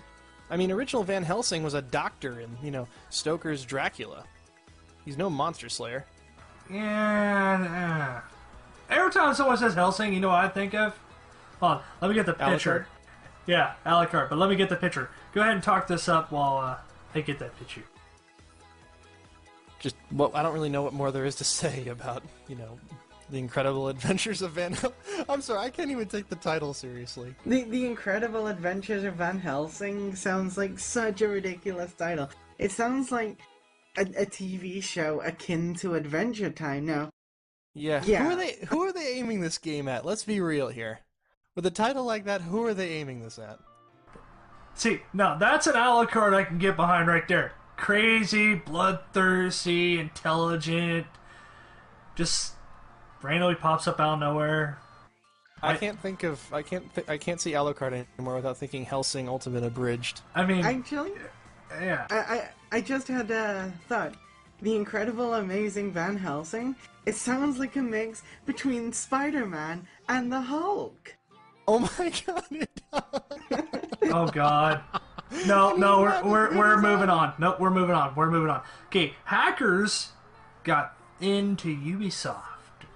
Speaker 3: I mean, original Van Helsing was a doctor in, Stoker's Dracula. He's no monster slayer.
Speaker 1: Yeah. Every time someone says Helsing, you know what I think of? Hold on, let me get the picture. Yeah, Alucard, but let me get the picture. Go ahead and talk this up while I get that picture.
Speaker 3: Just, well, I don't really know what more there is to say about, the incredible adventures of Van Helsing. I'm sorry, I can't even take the title seriously.
Speaker 2: The Incredible Adventures of Van Helsing sounds like such a ridiculous title. It sounds like a TV show akin to Adventure Time. Now,
Speaker 3: Yeah.
Speaker 2: Yeah.
Speaker 3: Who are they aiming this game at? Let's be real here. With a title like that, who are they aiming this at?
Speaker 1: See, now that's an Alucard I can get behind right there. Crazy, bloodthirsty, intelligent, just randomly pops up out of nowhere.
Speaker 3: I can't see Alucard anymore without thinking Helsing Ultimate Abridged.
Speaker 1: I mean,
Speaker 2: actually,
Speaker 1: yeah.
Speaker 2: I just had a thought. The Incredible Amazing Van Helsing. It sounds like a mix between Spider-Man and the Hulk.
Speaker 3: Oh my god! It does.
Speaker 1: Oh god. No, we're moving on. No, we're moving on. Okay, hackers got into Ubisoft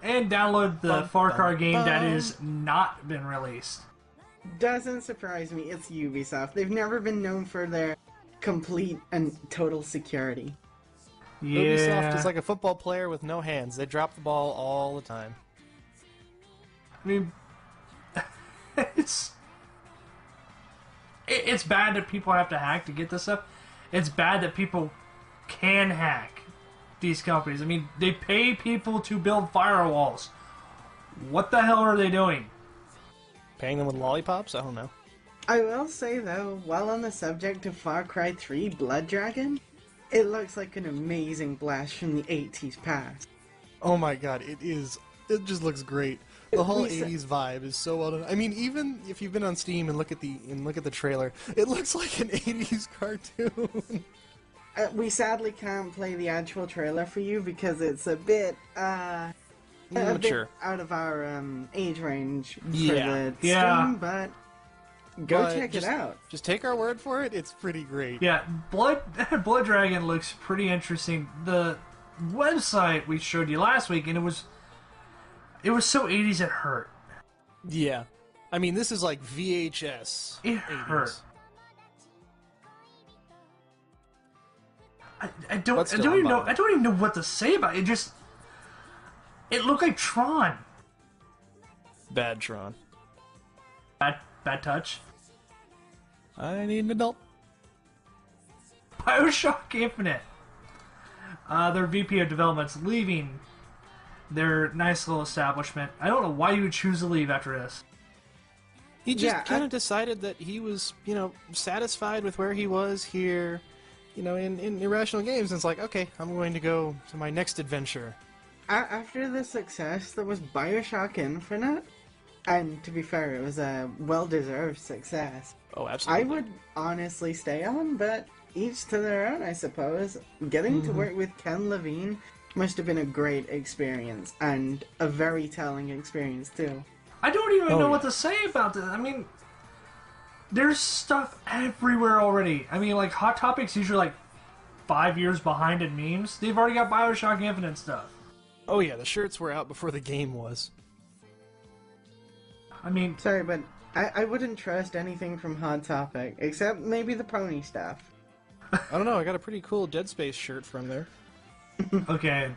Speaker 1: and downloaded the Far Cry game that has not been released.
Speaker 2: Doesn't surprise me. It's Ubisoft. They've never been known for their complete and total security.
Speaker 1: Yeah.
Speaker 3: Ubisoft is like a football player with no hands. They drop the ball all the time.
Speaker 1: I mean, it's bad that people have to hack to get this stuff. It's bad that people can hack these companies. I mean, they pay people to build firewalls. What the hell are they doing?
Speaker 3: Paying them with lollipops? I don't know.
Speaker 2: I will say though, while on the subject of Far Cry 3 Blood Dragon, it looks like an amazing blast from the 80s past.
Speaker 3: Oh my god, it is. It just looks great. The whole
Speaker 2: We sa-
Speaker 3: 80s vibe is so well done. I mean, even if you've been on Steam and look at the trailer, it looks like an 80s cartoon.
Speaker 2: We sadly can't play the actual trailer for you because it's a bit
Speaker 3: Mature.
Speaker 2: out of our age range for
Speaker 3: Yeah.
Speaker 2: the stream, but go
Speaker 3: But
Speaker 2: check it out.
Speaker 3: Just take our word for it. It's pretty great.
Speaker 1: Yeah, Blood Dragon looks pretty interesting. The website we showed you last week, and it was so 80s it hurt.
Speaker 3: Yeah. I mean, this is like VHS.
Speaker 1: It
Speaker 3: 80s.
Speaker 1: hurt. I
Speaker 3: But
Speaker 1: don't
Speaker 3: still,
Speaker 1: even
Speaker 3: I'm
Speaker 1: know.
Speaker 3: bummed.
Speaker 1: I don't even know what to say about it. It looked like Tron.
Speaker 3: Bad Tron.
Speaker 1: Bad touch.
Speaker 3: I need an adult.
Speaker 1: BioShock Infinite. Their VP of Development's leaving their nice little establishment. I don't know why you would choose to leave after this.
Speaker 3: He just
Speaker 2: Yeah,
Speaker 3: kind of decided that he was, satisfied with where he was here, in Irrational Games. And it's like, okay, I'm going to go to my next adventure.
Speaker 2: After the success, there was BioShock Infinite, and to be fair, it was a well-deserved success.
Speaker 3: Oh,
Speaker 2: I
Speaker 3: absolutely.
Speaker 2: would honestly stay on, but each to their own, I suppose. Getting to work with Ken Levine must have been a great experience, and a very telling experience, too.
Speaker 1: I don't even know
Speaker 3: yeah.
Speaker 1: what to say about this. I mean, there's stuff everywhere already. I mean, like, Hot Topic's usually like 5 years behind in memes. They've already got BioShock Infinite stuff.
Speaker 3: Oh, yeah, the shirts were out before the game was.
Speaker 1: I mean,
Speaker 2: Sorry, but I wouldn't trust anything from Hot Topic, except maybe the pony stuff.
Speaker 3: I don't know. I got a pretty cool Dead Space shirt from there.
Speaker 1: Okay.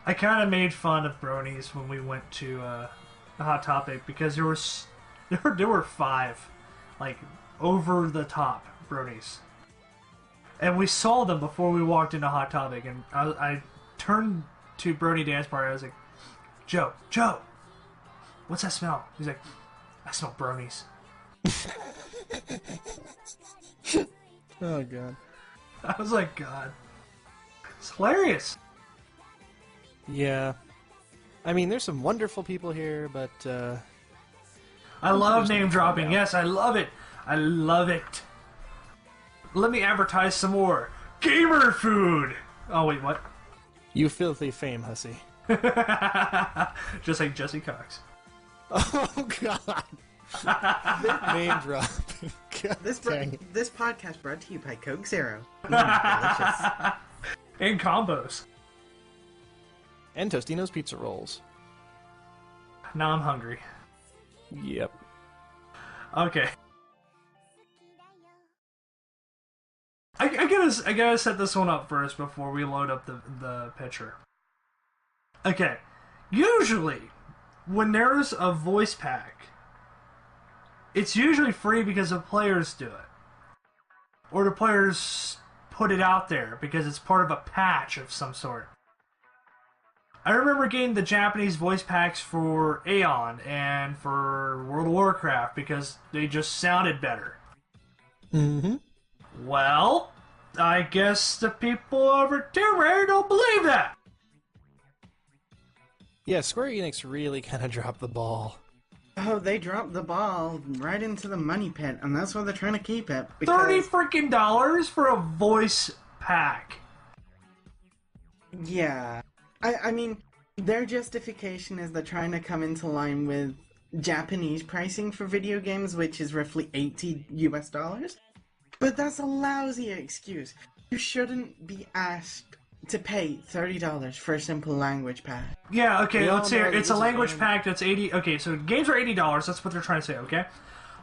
Speaker 1: I kind of made fun of Bronies when we went to the Hot Topic because there were 5, like, over the top Bronies. And we saw them before we walked into Hot Topic, and I turned to Brony Dance Party. I was like, Joe, what's that smell? He's like, I smell Bronies.
Speaker 3: Oh, God.
Speaker 1: I was like, God. It's hilarious.
Speaker 3: Yeah. I mean, there's some wonderful people here, but,
Speaker 1: I love name dropping. Yes, I love it. I love it. Let me advertise some more. Gamer food! Oh, wait, what?
Speaker 3: You filthy fame, hussy.
Speaker 1: Just like Jesse Cox.
Speaker 3: Oh, God. Name dropping. God
Speaker 2: This
Speaker 3: dang it.
Speaker 2: this podcast brought to you by Coke Zero. Delicious.
Speaker 1: And combos.
Speaker 3: And Tostino's Pizza Rolls.
Speaker 1: Now I'm hungry.
Speaker 3: Yep.
Speaker 1: Okay. I gotta set this one up first before we load up the picture. Okay. Usually, when there's a voice pack, it's usually free because the players do it. Or the players put it out there because it's part of a patch of some sort. I remember getting the Japanese voice packs for Aeon and for World of Warcraft because they just sounded better.
Speaker 3: Mm-hmm.
Speaker 1: Well, I guess the people over at Tomb Raider don't believe that.
Speaker 3: Yeah, Square Enix really kind of dropped the ball.
Speaker 2: Oh, they dropped the ball right into the money pit, and that's why they're trying to keep it. Because,
Speaker 1: $30 freaking dollars for a voice pack.
Speaker 2: yeah. I mean, their justification is they're trying to come into line with Japanese pricing for video games, which is roughly $80 US. But that's a lousy excuse. You shouldn't be asked to pay $30 for a simple language pack.
Speaker 1: Yeah, okay,
Speaker 3: We all
Speaker 1: let's see.
Speaker 3: know that
Speaker 1: It's a
Speaker 3: this is
Speaker 1: language
Speaker 3: game.
Speaker 1: pack that's 80. Okay, so games are $80. That's what they're trying to say, okay?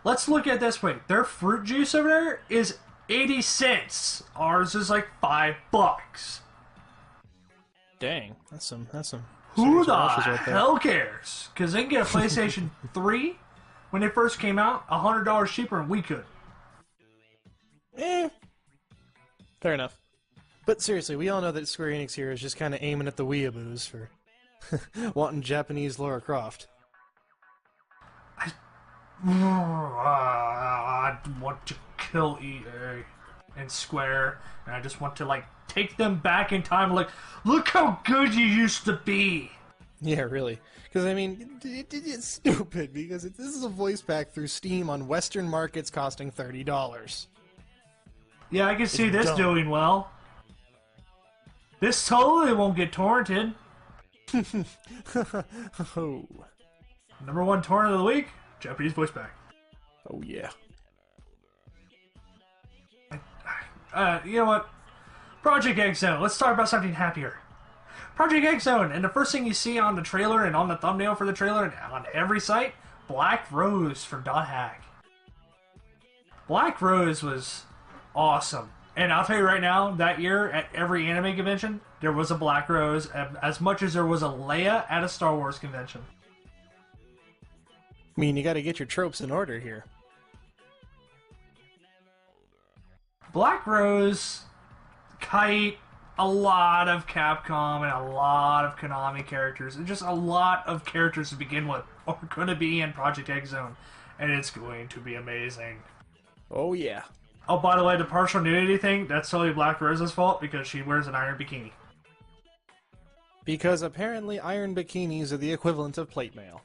Speaker 1: Let's look at it this way. Their fruit juice over there is 80 cents. Ours is like $5.
Speaker 3: Dang, that's some
Speaker 1: Who
Speaker 3: serious
Speaker 1: the
Speaker 3: washes right there.
Speaker 1: hell cares? Because they can get a PlayStation 3 when it first came out, $100 cheaper than we could.
Speaker 3: Fair enough. But seriously, we all know that Square Enix here is just kind of aiming at the weeaboos for wanting Japanese Lara Croft.
Speaker 1: I want to kill EA and Square, and I just want to, like, take them back in time, like, look how good you used to be!
Speaker 3: Yeah, really. Because, I mean, it's stupid, because this is a voice pack through Steam on Western markets costing $30.
Speaker 1: Yeah, I can see this
Speaker 3: dumb.
Speaker 1: doing well. This totally won't get torrented.
Speaker 3: Oh.
Speaker 1: #1 torrent of the week, Japanese voice pack.
Speaker 3: Oh, yeah.
Speaker 1: You know what? Project X Zone. Let's talk about something happier. Project X Zone, and the first thing you see on the trailer and on the thumbnail for the trailer and on every site, Black Rose from .hack. Black Rose was awesome. And I'll tell you right now, that year at every anime convention, there was a Black Rose as much as there was a Leia at a Star Wars convention.
Speaker 3: I mean, you gotta get your tropes in order here.
Speaker 1: Black Rose, Kite, a lot of Capcom and a lot of Konami characters, and just a lot of characters to begin with are going to be in Project X Zone, and it's going to be amazing.
Speaker 3: Oh, yeah.
Speaker 1: Oh, by the way, the partial nudity thing, that's totally Black Rose's fault because she wears an iron bikini.
Speaker 3: Because apparently iron bikinis are the equivalent of plate mail.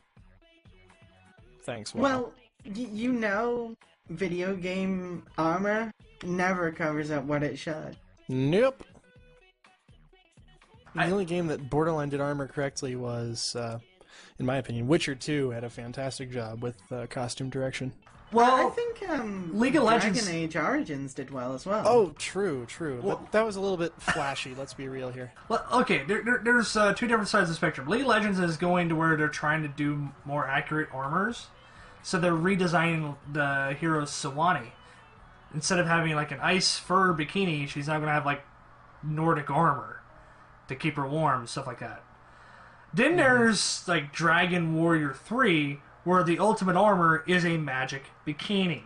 Speaker 3: Thanks, WoW.
Speaker 2: Well, you know, video game armor never covers up what it should.
Speaker 3: Nope. The only game that borderline did armor correctly was, in my opinion, Witcher 2 had a fantastic job with costume direction.
Speaker 1: Well,
Speaker 2: I think
Speaker 1: League of Legends-
Speaker 2: Dragon Age Origins did well as well.
Speaker 3: Oh, true.
Speaker 1: Well-
Speaker 3: But that was a little bit flashy, let's be real here.
Speaker 1: well, okay, there's two different sides of the spectrum. League of Legends is going to where they're trying to do more accurate armors, so they're redesigning the hero Sawani. instead of having like an ice fur bikini, she's now going to have like Nordic armor to keep her warm, stuff like that. Then there's like Dragon Warrior 3, where the ultimate armor is a magic bikini.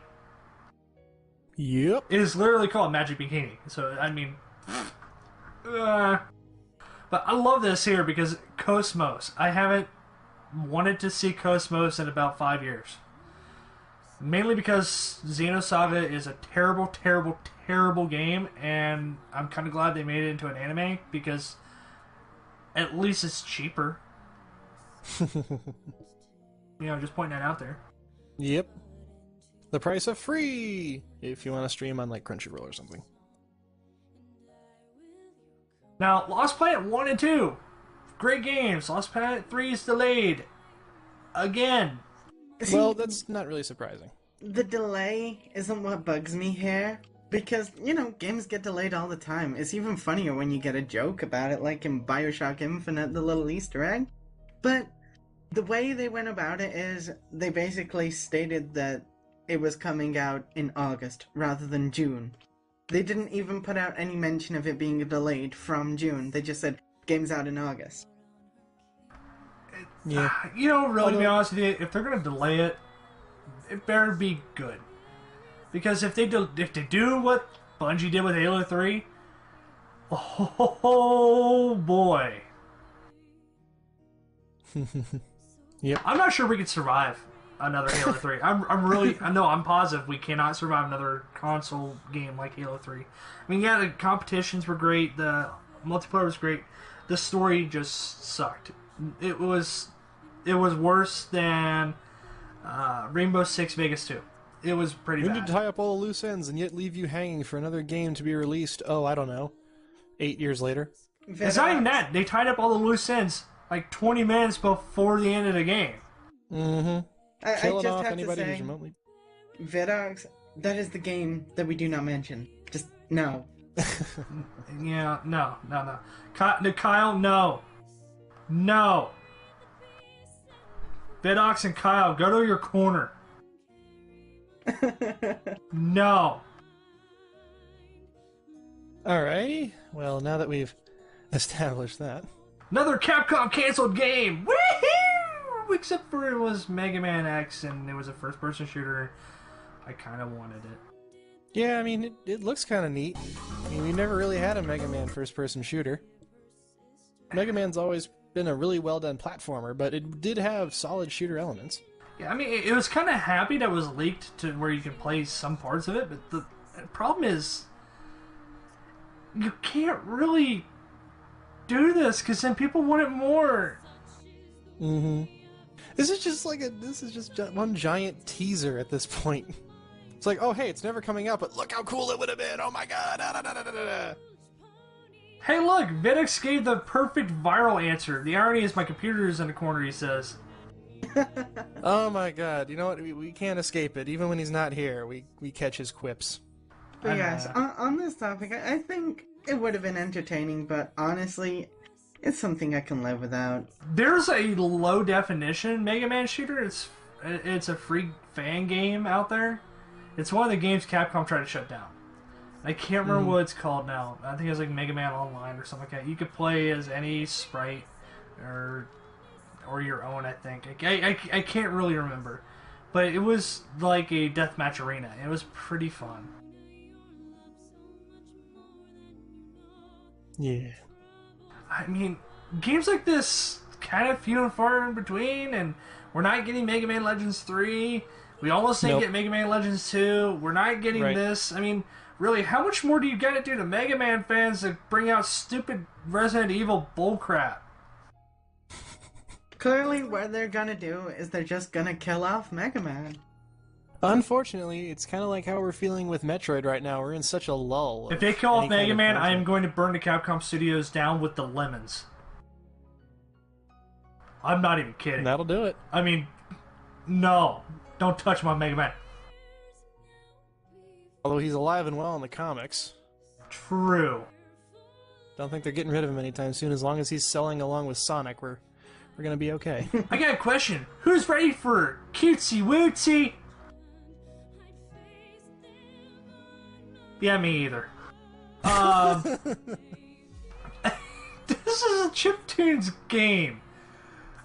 Speaker 3: Yep.
Speaker 1: It is literally called Magic Bikini. So, I mean... but I love this here because Cosmos. I haven't wanted to see Cosmos in about 5 years. Mainly because Xenosaga is a terrible, terrible, terrible game, and I'm kind of glad they made it into an anime because at least it's cheaper. Just pointing that out there.
Speaker 3: Yep. The price of free if you want to stream on like Crunchyroll or something.
Speaker 1: Now, Lost Planet 1 and 2, great games. Lost Planet 3 is delayed. Again.
Speaker 3: Well, that's not really surprising.
Speaker 2: The delay isn't what bugs me here. Because, games get delayed all the time. It's even funnier when you get a joke about it, like in Bioshock Infinite, the little Easter egg. But the way they went about it is they basically stated that it was coming out in August rather than June. They didn't even put out any mention of it being delayed from June. They just said, game's out in August.
Speaker 3: Yeah.
Speaker 1: Really, to be honest with you, if they're going to delay it, it better be good. Because if they do what Bungie did with Halo 3, oh boy.
Speaker 3: Yep.
Speaker 1: I'm not sure we could survive another Halo 3. I'm positive we cannot survive another console game like Halo 3. I mean, yeah, the competitions were great, the multiplayer was great, the story just sucked. It was worse than Rainbow Six Vegas 2. It was pretty bad.
Speaker 3: We need to tie up all the loose ends and yet leave you hanging for another game to be released, I don't know, 8 years later.
Speaker 1: It's not even that. They tied up all the loose ends like 20 minutes before the end of the game.
Speaker 3: Mm-hmm.
Speaker 2: I
Speaker 3: Killing
Speaker 2: just
Speaker 3: off
Speaker 2: have
Speaker 3: anybody
Speaker 2: to
Speaker 3: who's
Speaker 2: say,
Speaker 3: remotely...
Speaker 2: Vidox, that is the game that we do not mention. Just, no.
Speaker 1: Yeah, no. Kyle, no. No. Vidox and Kyle, go to your corner. No.
Speaker 3: Alrighty. Well, now that we've established that.
Speaker 1: Another Capcom canceled game! Woohoo! Except for it was Mega Man X and it was a first-person shooter. I kind of wanted it.
Speaker 3: Yeah, I mean, it looks kind of neat. I mean, we never really had a Mega Man first-person shooter. Mega Man's always been a really well-done platformer, but it did have solid shooter elements.
Speaker 1: Yeah, I mean, it was kind of happy that it was leaked to where you could play some parts of it, but the problem is you can't really do this because then people want it more.
Speaker 3: Mm-hmm. This is just one giant teaser at this point. It's like, oh hey, it's never coming out, but look how cool it would have been. Oh my god. Da, da, da, da, da, da.
Speaker 1: Hey look, Vidix gave the perfect viral answer. The irony is my computer is in the corner, he says.
Speaker 3: Oh my god, you know what? We can't escape it. Even when he's not here, we catch his quips.
Speaker 2: But yes, on this topic, I think it would have been entertaining, but honestly, it's something I can live without.
Speaker 1: There's a low definition Mega Man shooter. It's a free fan game out there. It's one of the games Capcom tried to shut down. I can't remember what it's called now. I think it's like Mega Man Online or something like that. You could play as any sprite or your own, I think. I can't really remember. But it was like a deathmatch arena. It was pretty fun.
Speaker 3: Yeah.
Speaker 1: I mean, games like this kind of few and far in between, and we're not getting Mega Man Legends 3. We almost didn't get Mega Man Legends 2. We're not getting this. I mean, really, how much more do you gotta do to Mega Man fans to bring out stupid Resident Evil bullcrap?
Speaker 2: Clearly, what they're gonna do is they're just gonna kill off Mega Man.
Speaker 3: Unfortunately, it's kind of like how we're feeling with Metroid right now. We're in such a lull.
Speaker 1: If they kill off Mega Man, I am going to burn the Capcom Studios down with the lemons. I'm not even kidding.
Speaker 3: That'll do it.
Speaker 1: I mean, no. Don't touch my Mega Man.
Speaker 3: Although he's alive and well in the comics.
Speaker 1: True.
Speaker 3: Don't think they're getting rid of him anytime soon. As long as he's selling along with Sonic, we're gonna be okay.
Speaker 1: I got a question. Who's ready for cutesy wootsy? Yeah, me either. This is a Chiptunes game.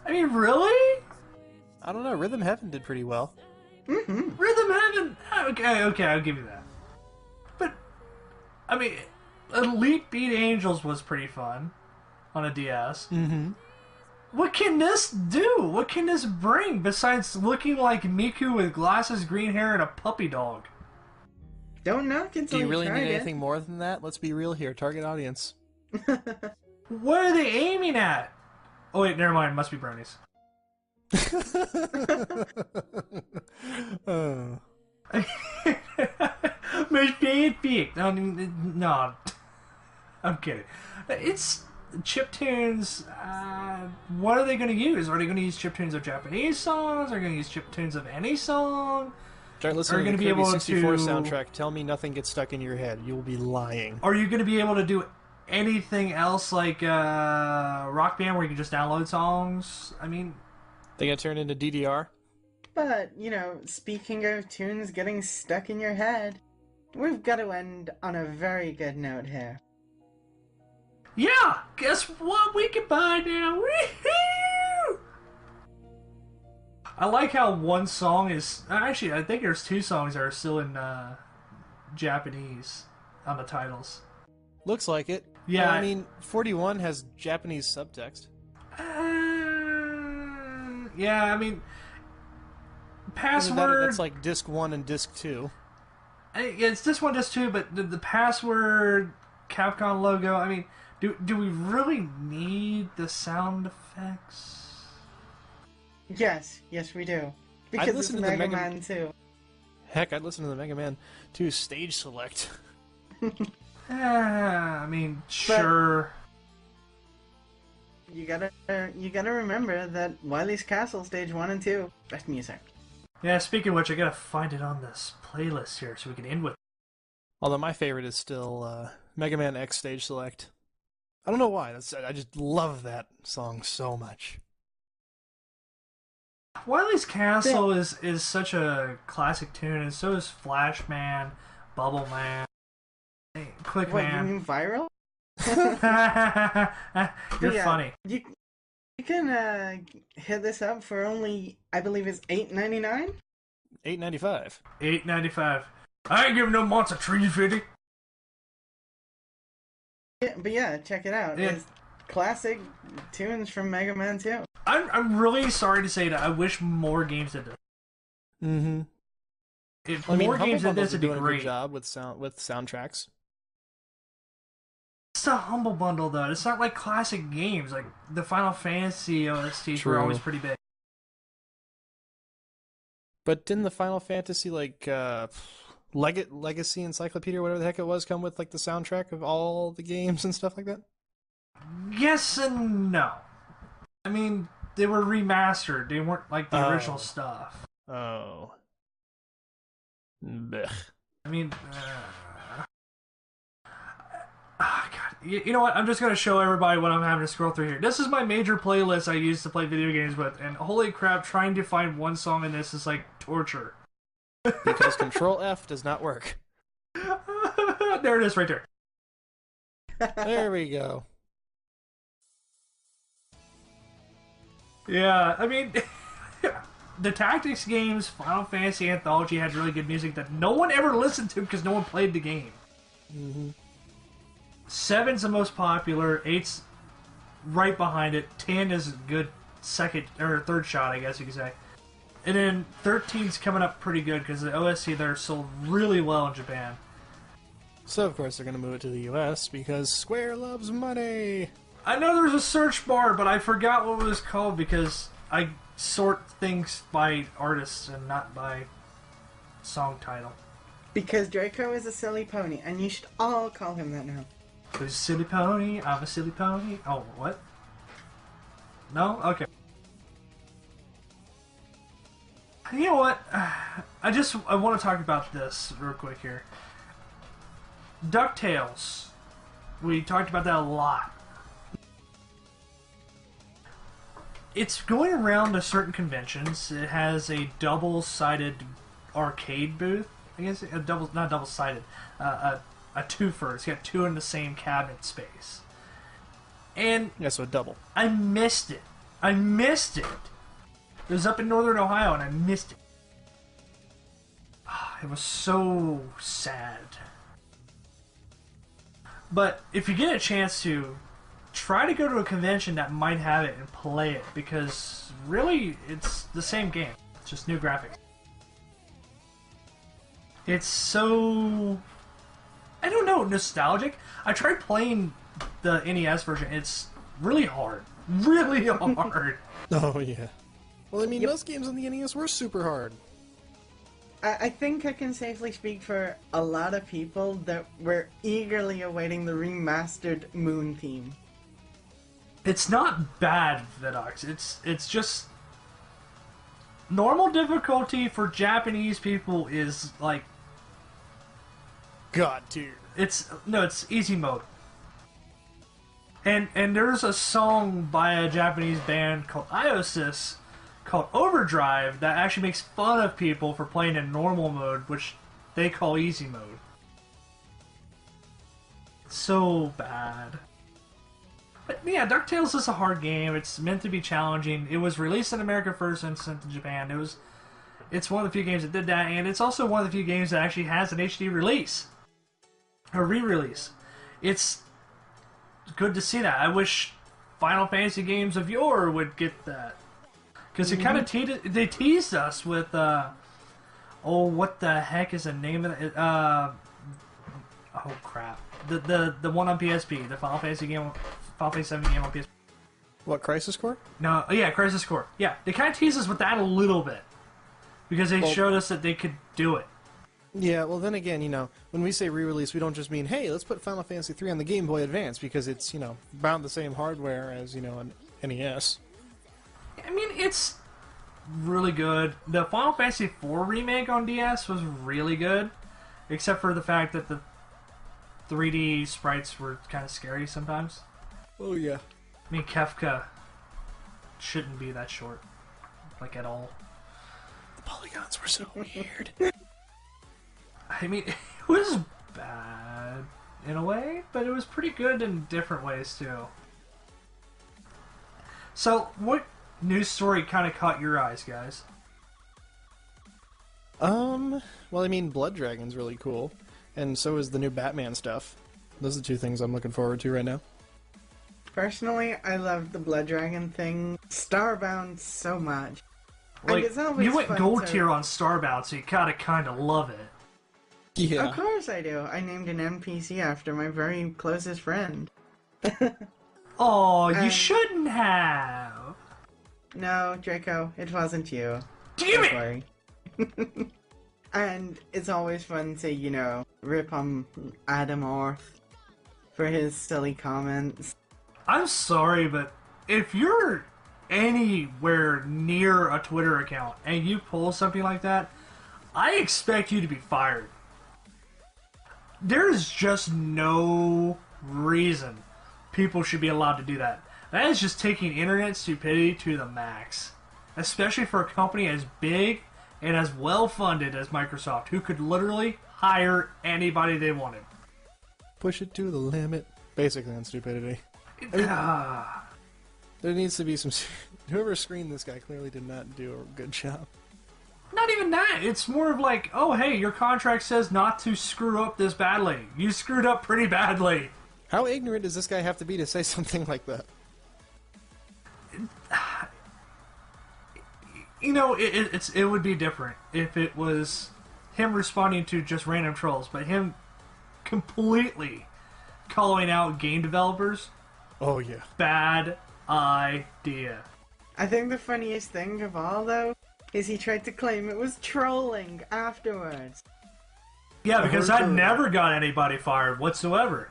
Speaker 1: I mean, really?
Speaker 3: I don't know. Rhythm Heaven did pretty well.
Speaker 2: Mm-hmm.
Speaker 1: Rhythm Heaven. Okay, I'll give you that. But I mean, Elite Beat Angels was pretty fun on a DS.
Speaker 3: Mm-hmm.
Speaker 1: What can this do? What can this bring besides looking like Miku with glasses, green hair, and a puppy dog?
Speaker 2: Don't knock until
Speaker 3: Do you really
Speaker 2: tried
Speaker 3: need
Speaker 2: it.
Speaker 3: anything more than that? Let's be real here. Target audience.
Speaker 1: What are they aiming at? Oh wait, never mind. Must be Bronies.
Speaker 3: Oh.
Speaker 1: Must be big. No, I'm kidding. It's Chiptunes. What are they going to use? Are they going to use chiptunes of Japanese songs? Are they going to use chiptunes of any song?
Speaker 3: Try listening to
Speaker 1: gonna
Speaker 3: the
Speaker 1: be
Speaker 3: Kirby
Speaker 1: able
Speaker 3: 64
Speaker 1: to-
Speaker 3: soundtrack. Tell me nothing gets stuck in your head. You will be lying.
Speaker 1: Are you going to be able to do anything else like Rock Band where you can just download songs? I mean,
Speaker 3: They got turned into DDR.
Speaker 2: But, you know, speaking of tunes getting stuck in your head, we've got to end on a very good note here.
Speaker 1: yeah. Guess what? We can buy now. Woohoo! I like how one song is actually. I think there's two songs that are still in Japanese on the titles.
Speaker 3: Looks like it.
Speaker 1: Yeah.
Speaker 3: Well, I mean, 41 has Japanese subtext.
Speaker 1: Yeah, I mean, password.
Speaker 3: That's like disc 1 and disc 2.
Speaker 1: Yeah, it's this one, this two, but the password, Capcom logo. I mean, do we really need the sound effects?
Speaker 2: Yes, we do. Because it's
Speaker 3: listened to the
Speaker 2: Mega
Speaker 3: Mega-
Speaker 2: Man 2.
Speaker 3: Heck, I'd listen to the Mega Man 2 stage select.
Speaker 1: I mean, sure.
Speaker 2: You gotta remember that Wily's Castle Stage 1 and 2, best music.
Speaker 1: Yeah, speaking of which, I gotta find it on this playlist here so we can end with.
Speaker 3: Although my favorite is still Mega Man X stage select. I don't know why. I just love that song so much.
Speaker 1: Wily's Castle is such a classic tune, and so is Flash Man, Bubble Man, Click
Speaker 2: What, you
Speaker 1: Man.
Speaker 2: mean viral?
Speaker 1: You're
Speaker 2: Yeah,
Speaker 1: funny.
Speaker 2: You can hit this up for only, I believe it's $8.99?
Speaker 3: $8.95.
Speaker 1: $8.95. I ain't giving no monster trees 50.
Speaker 2: Yeah, but yeah, check it out.
Speaker 1: Yeah.
Speaker 2: It's classic tunes from Mega Man 2.
Speaker 1: I'm really sorry to say that I wish more games did this.
Speaker 3: Mm-hmm.
Speaker 1: If
Speaker 3: I mean,
Speaker 1: more
Speaker 3: Humble
Speaker 1: games did
Speaker 3: Bundle's
Speaker 1: this, it'd be
Speaker 3: doing a
Speaker 1: great.
Speaker 3: good job with soundtracks.
Speaker 1: It's a Humble Bundle, though. It's not like classic games. Like, the Final Fantasy OSTs were
Speaker 3: True.
Speaker 1: always pretty big.
Speaker 3: But didn't the Final Fantasy, like, Legacy Encyclopedia, or whatever the heck it was, come with, like, the soundtrack of all the games and stuff like that?
Speaker 1: Yes and no. I mean, they were remastered. They weren't like the original stuff.
Speaker 3: Oh. Blech.
Speaker 1: I mean, God. You know what? I'm just going to show everybody what I'm having to scroll through here. This is my major playlist I use to play video games with, and holy crap, trying to find one song in this is like torture.
Speaker 3: Because Control F does not work.
Speaker 1: There it is right there.
Speaker 3: There we go.
Speaker 1: Yeah, I mean, the Tactics games, Final Fantasy Anthology had really good music that no one ever listened to because no one played the game.
Speaker 3: Mm-hmm.
Speaker 1: 7's the most popular, 8's right behind it, 10 is a good second or third shot, I guess you could say. And then 13's coming up pretty good because the OST there sold really well in Japan.
Speaker 3: So, of course, they're going to move it to the US because Square loves money.
Speaker 1: I know there's a search bar, but I forgot what it was called because I sort things by artists and not by song title.
Speaker 2: Because Draco is a silly pony, and you should all call him that now.
Speaker 1: Who's a silly pony? I'm a silly pony. Oh, what? No? Okay. You know what? I want to talk about this real quick here. DuckTales. We talked about that a lot. It's going around to certain conventions. It has a double-sided arcade booth I guess not double-sided, a twofer. It's got two in the same cabinet space. And
Speaker 3: yeah, so a double.
Speaker 1: I missed it. It was up in northern Ohio, and I missed it. It was so sad. But if you get a chance to, try to go to a convention that might have it and play it, because really, it's the same game. It's just new graphics. It's so... I don't know, nostalgic. I tried playing the NES version. It's really hard. Really hard.
Speaker 3: Oh, yeah. Well, I mean, most games on the NES were super hard.
Speaker 2: I think I can safely speak for a lot of people that were eagerly awaiting the remastered Moon theme.
Speaker 1: It's not bad, Vidox. It's just... Normal difficulty for Japanese people is, like...
Speaker 3: God tier.
Speaker 1: It's easy mode. And there's a song by a Japanese band called Idiocracy called Overdrive that actually makes fun of people for playing in normal mode, which they call easy mode. It's so bad. But yeah, DuckTales is a hard game. It's meant to be challenging. It was released in America first and sent to Japan. It's one of the few games that did that, and it's also one of the few games that actually has an HD release. A re-release. It's good to see that. I wish Final Fantasy games of yore would get that. Because it kind of teased us with, what the heck is the name of it? Oh crap. The one on PSP, the Final Fantasy game, Final Fantasy 7 game on PSP.
Speaker 3: What, Crisis Core?
Speaker 1: No, yeah, Crisis Core. Yeah, they kind of teased us with that a little bit. Because they showed us that they could do it.
Speaker 3: Yeah, well then again, when we say re-release, we don't just mean, hey, let's put Final Fantasy 3 on the Game Boy Advance, because it's, bound the same hardware as, an NES.
Speaker 1: I mean, it's really good. The Final Fantasy 4 remake on DS was really good, except for the fact that the 3D sprites were kind of scary sometimes.
Speaker 3: Oh, yeah.
Speaker 1: I mean, Kefka shouldn't be that short, like, at all.
Speaker 3: The polygons were so weird.
Speaker 1: I mean, it was bad in a way, but it was pretty good in different ways, too. So, what news story kind of caught your eyes, guys?
Speaker 3: Well, I mean, Blood Dragon's really cool, and so is the new Batman stuff. Those are the two things I'm looking forward to right now.
Speaker 2: Personally, I love the Blood Dragon thing. Starbound so much.
Speaker 1: Like,
Speaker 2: and it's always
Speaker 1: you went
Speaker 2: fun
Speaker 1: gold
Speaker 2: to...
Speaker 1: tier on Starbound, so you gotta kind of love it.
Speaker 3: Yeah.
Speaker 2: Of course I do. I named an NPC after my very closest friend.
Speaker 1: Oh, you shouldn't have.
Speaker 2: No, Draco, it wasn't you.
Speaker 1: Damn it!
Speaker 2: Don't worry. And it's always fun to, rip on Adam Orth for his silly comments.
Speaker 1: I'm sorry, but if you're anywhere near a Twitter account and you pull something like that, I expect you to be fired. There's just no reason people should be allowed to do that. That is just taking internet stupidity to the max. Especially for a company as big and as well-funded as Microsoft, who could literally hire anybody they wanted.
Speaker 3: Push it to the limit. Basically on stupidity. There needs to be some... Whoever screened this guy clearly did not do a good job.
Speaker 1: Not even that. It's more of like, oh, hey, your contract says not to screw up this badly. You screwed up pretty badly.
Speaker 3: How ignorant does this guy have to be to say something like that?
Speaker 1: It would be different if it was him responding to just random trolls, but him completely calling out game developers.
Speaker 3: Oh, yeah.
Speaker 1: Bad idea.
Speaker 2: I think the funniest thing of all, though, is he tried to claim it was trolling afterwards.
Speaker 1: Yeah, because I never got anybody fired whatsoever.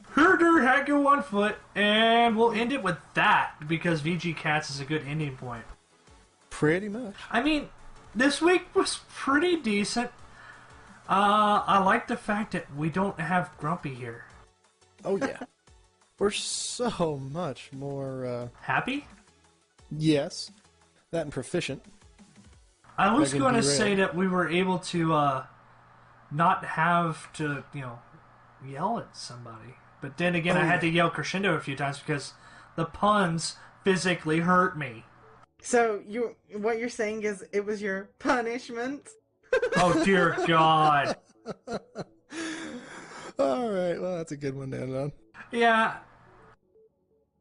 Speaker 1: Herder had go 1 foot, and we'll end it with that, because VG Cats is a good ending point.
Speaker 3: Pretty much.
Speaker 1: I mean, this week was pretty decent. I like the fact that we don't have Grumpy here.
Speaker 3: Oh, yeah. We're so much more,
Speaker 1: Happy?
Speaker 3: Yes. That and proficient.
Speaker 1: I was
Speaker 3: That could
Speaker 1: going to
Speaker 3: derail.
Speaker 1: say that we were able to not have to, yell at somebody. But then again, I had to yell crescendo a few times because the puns physically hurt me.
Speaker 2: So what you're saying is it was your punishment?
Speaker 1: Oh, dear God.
Speaker 3: All right, well, that's a good one to end on.
Speaker 1: Yeah.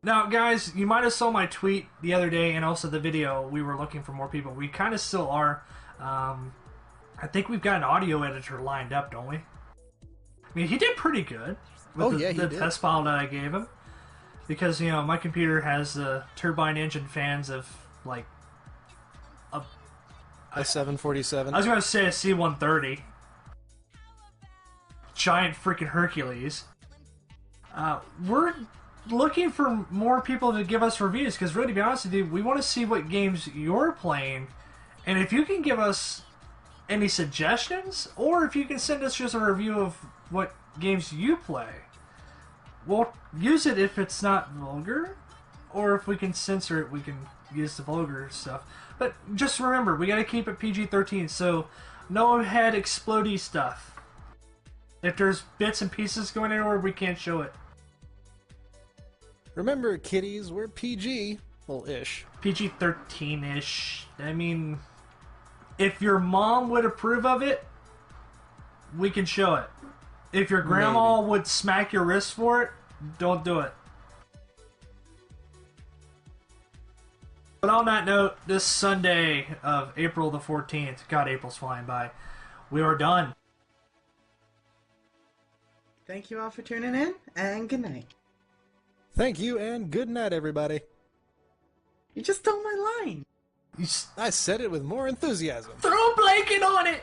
Speaker 1: Now, guys, you might have saw my tweet the other day and also the video. We were looking for more people. We kind of still are. I think we've got an audio editor lined up, don't we? I mean, he did pretty good with
Speaker 3: he
Speaker 1: the
Speaker 3: did.
Speaker 1: test file that I gave him. Because, my computer has the turbine engine fans of, like,
Speaker 3: A 747.
Speaker 1: I was going to say a C-130. Giant freaking Hercules. We're looking for more people to give us reviews, because really, to be honest with you, we want to see what games you're playing, and if you can give us any suggestions, or if you can send us just a review of what games you play, we'll use it if it's not vulgar, or if we can censor it, we can use the vulgar stuff. But just remember, we gotta keep it PG-13, so no head explodey stuff. If there's bits and pieces going anywhere, we can't show it.
Speaker 3: Remember, kiddies, we're PG. Well, ish.
Speaker 1: PG-13-ish. I mean, if your mom would approve of it, we can show it. If your grandma would smack your wrist for it, don't do it. But on that note, this Sunday of April the 14th, God, April's flying by, we are done.
Speaker 2: Thank you all for tuning in, and good night.
Speaker 3: Thank you, and good night, everybody.
Speaker 2: You just stole my line.
Speaker 3: I said it with more enthusiasm.
Speaker 1: Throw a blanket on it!